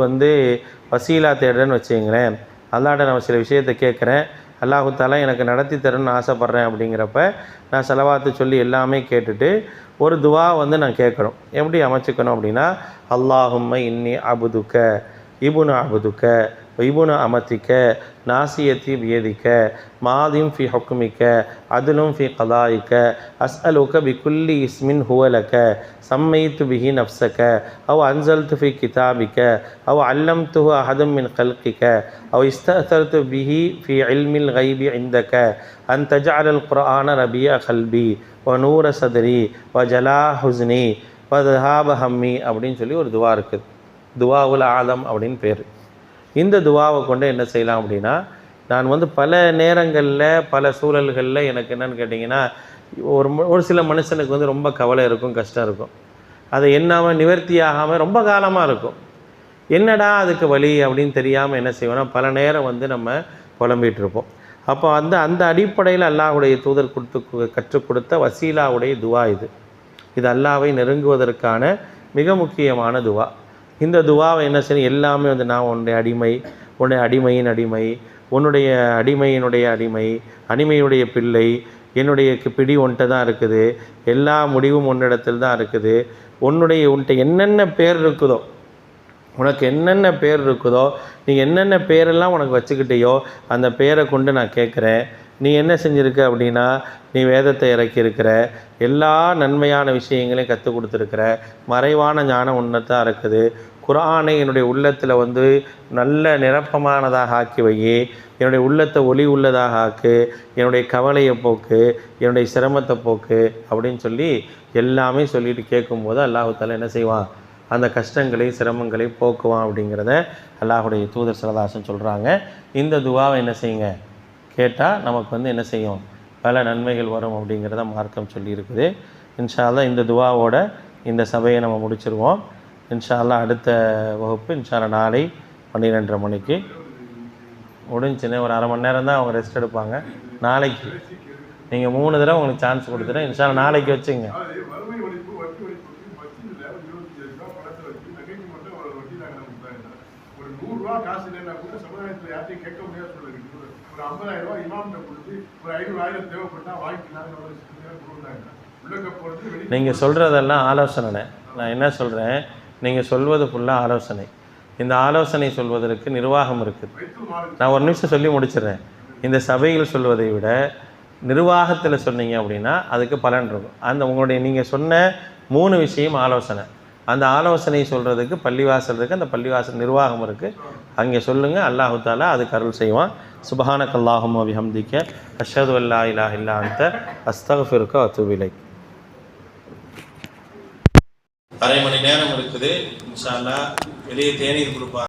வசீலா தேடுறேன்னு வச்சுங்களேன். அல்லாஹ்ட்ட நான் சில விஷயத்தை கேட்குறேன், அல்லாஹ் தஆலா எனக்கு நடத்தி தரணும்னு ஆசைப்பட்றேன். அப்படிங்கிறப்ப நான் ஸலவாத்து சொல்லி எல்லாமே கேட்டுட்டு ஒரு துவா நான் கேட்கணும். எப்படி அமைச்சுக்கணும் அப்படின்னா, அல்லாஹும்ம இன்னி அபுதுக்க இபுன அபுதுக்க இபுன அமத்திக்க நாசியத்தி பியதிக்க மாதிம் ஃபி ஹுக்மிக்க அதுலும் ஃபி கதாயிக்க அஸ்அலுக பிகுல்லி இஸ்மின் ஹுவலக சம்மைத்து பிஹி நஃப்ஸக அவ் அன்சல்து ஃபி கிதாபிக்க அவ் அல்லம்துஹு அஹதும் மின் கல்கிக்க அவ் இஸ்தஅதர்து பிஹி ஃபி இல்மில் கைபி இந்தக அன் தஜஅலல் குர்ஆன ரபிய கல்பி வ நூர சதரி வ ஜலா ஹுஸ்னி வ தஹாப ஹம்மி அப்படின்னு சொல்லி ஒரு துவா இருக்குது. துவாவுல் ஆலம் அப்படின்னு பேர். இந்த துவாவை கொண்டு என்ன செய்யலாம் அப்படின்னா, நான் பல நேரங்களில் பல சூழல்களில் எனக்கு என்னென்னு கேட்டிங்கன்னா, ஒரு சில மனுஷனுக்கு ரொம்ப கவலை இருக்கும், கஷ்டம் இருக்கும். அதை என்னாமல் நிவர்த்தி ஆகாமல் ரொம்ப காலமாக இருக்கும். என்னடா அதுக்கு வழி அப்படின்னு தெரியாமல் என்ன செய்வோம்னா, பல நேரம் நம்ம புலம்பிகிட்டு இருப்போம். அப்போ அந்த அடிப்படையில் அல்லாஹ்வுடைய தூதர் கற்றுக் கொடுத்த வசீலாவுடைய துவா இது. இது அல்லாஹ்வை நெருங்குவதற்கான மிக முக்கியமான துவா. இந்த துவாவை என்ன செய்யணும், எல்லாமே நான் உன்னுடைய அடிமை, உன்னுடைய அடிமையின் அடிமை, உன்னுடைய அடிமையினுடைய அடிமை, அடிமையுடைய பிள்ளை, என்னுடைய பிடி உன்கிட்ட தான் இருக்குது, எல்லா முடிவும் உன்னிடத்தில் தான் இருக்குது, உன்கிட்ட என்னென்ன பேர் இருக்குதோ, உனக்கு என்னென்ன பேர் இருக்குதோ, நீ என்னென்ன பேரெல்லாம் உனக்கு வச்சுக்கிட்டியோ அந்த பேரை கொண்டு நான் கேட்குறேன். நீ என்ன செஞ்சுருக்க அப்படின்னா, நீ வேதத்தை இறக்கியிருக்கிற, எல்லா நன்மையான விஷயங்களையும் கற்றுக் கொடுத்துருக்கிற, மறைவான ஞானம் உன்னதான் இருக்குது, குர்ஆனை என்னுடைய உள்ளத்தில் நல்ல நிரப்பமானதாக ஆக்கி வை, என்னுடைய உள்ளத்தை ஒளி உள்ளதாக ஆக்கு, என்னுடைய கவலையை போக்கு, என்னுடைய சிரமத்தை போக்கு அப்படின்னு சொல்லி எல்லாமே சொல்லிட்டு கேட்கும்போது அல்லாஹ் தஆலா என்ன செய்வான், அந்த கஷ்டங்களை சிரமங்களை போக்குவான் அப்படிங்கிறத அல்லாஹ்வுடைய தூதர் ஸல்லல்லாஹு அலைஹி வஸல்லம் சொல்கிறாங்க. இந்த துவாவை என்ன செய்யுங்க, கேட்டால் நமக்கு என்ன செய்யும், பல நன்மைகள் வரும் அப்படிங்கிறத மார்க்கம் சொல்லியிருக்குது. இன்ஷா அல்லாஹ் இந்த துவாவோட இந்த சபையை நம்ம முடிச்சிருவோம். இன்ஷா அல்லாஹ் அடுத்த வகுப்பு இன்ஷா அல்லாஹ் நாளை 12:30 மணிக்கு முடிஞ்சுன்னு ஒரு அரை மணி நேரம் தான் அவங்க ரெஸ்ட் எடுப்பாங்க. நாளைக்கு நீங்கள் 3 தடவை உங்களுக்கு சான்ஸ் கொடுத்துட்டேன். இன்ஷா அல்லாஹ் நாளைக்கு வச்சுங்க. காசு இல்லைன்னா கூட சமுதாயத்தில் யார்ட்டையும் கேட்க முடியாது சொல்லுங்க. ஒரு 50,000 ரூபாய் இமாம்கிட்ட கொடுத்து ஒரு 500,000 தேவைப்பட்டா வாங்கிக்கலாம் கொடுக்குறாங்க. உள்ளக்க போறது வெளியே நீங்கள் சொல்கிறதெல்லாம் ஆலோசனை. நான் என்ன சொல்கிறேன், நீங்கள் சொல்வது ஃபுல்லாக ஆலோசனை. இந்த ஆலோசனை சொல்வதற்கு நிர்வாகம் இருக்குது. வைத்து மாறு நான் ஒரு நிமிஷம் சொல்லி முடிச்சிடுறேன். இந்த சபையில் சொல்வதை விட நிர்வாகத்தில் சொன்னீங்க அப்படின்னா அதுக்கு பலன் இருக்கும். அந்த உங்களுடைய நீங்கள் சொன்ன 3 விஷயம் ஆலோசனை. அந்த ஆலோசனை சொல்கிறதுக்கு பள்ளிவாசல் இருக்குது, அந்த பள்ளிவாசல் நிர்வாகம் இருக்குது. அங்கே சொல்லுங்கள், அல்லாஹு தாலா அதுக்கு அருள் செய்வான். சுப்ஹானக அல்லாஹும்ம வ பிஹம்திக அஷ்ஹது அல்லா இலாஹ இல்லா அன்த அஸ்தக்ஃபிருக வ அத்தூபு இலைக். அரை மணி நேரம் இருக்குது. இன்ஷா அல்லாஹ் வெளியே தேநீர் கொடுப்பாங்க.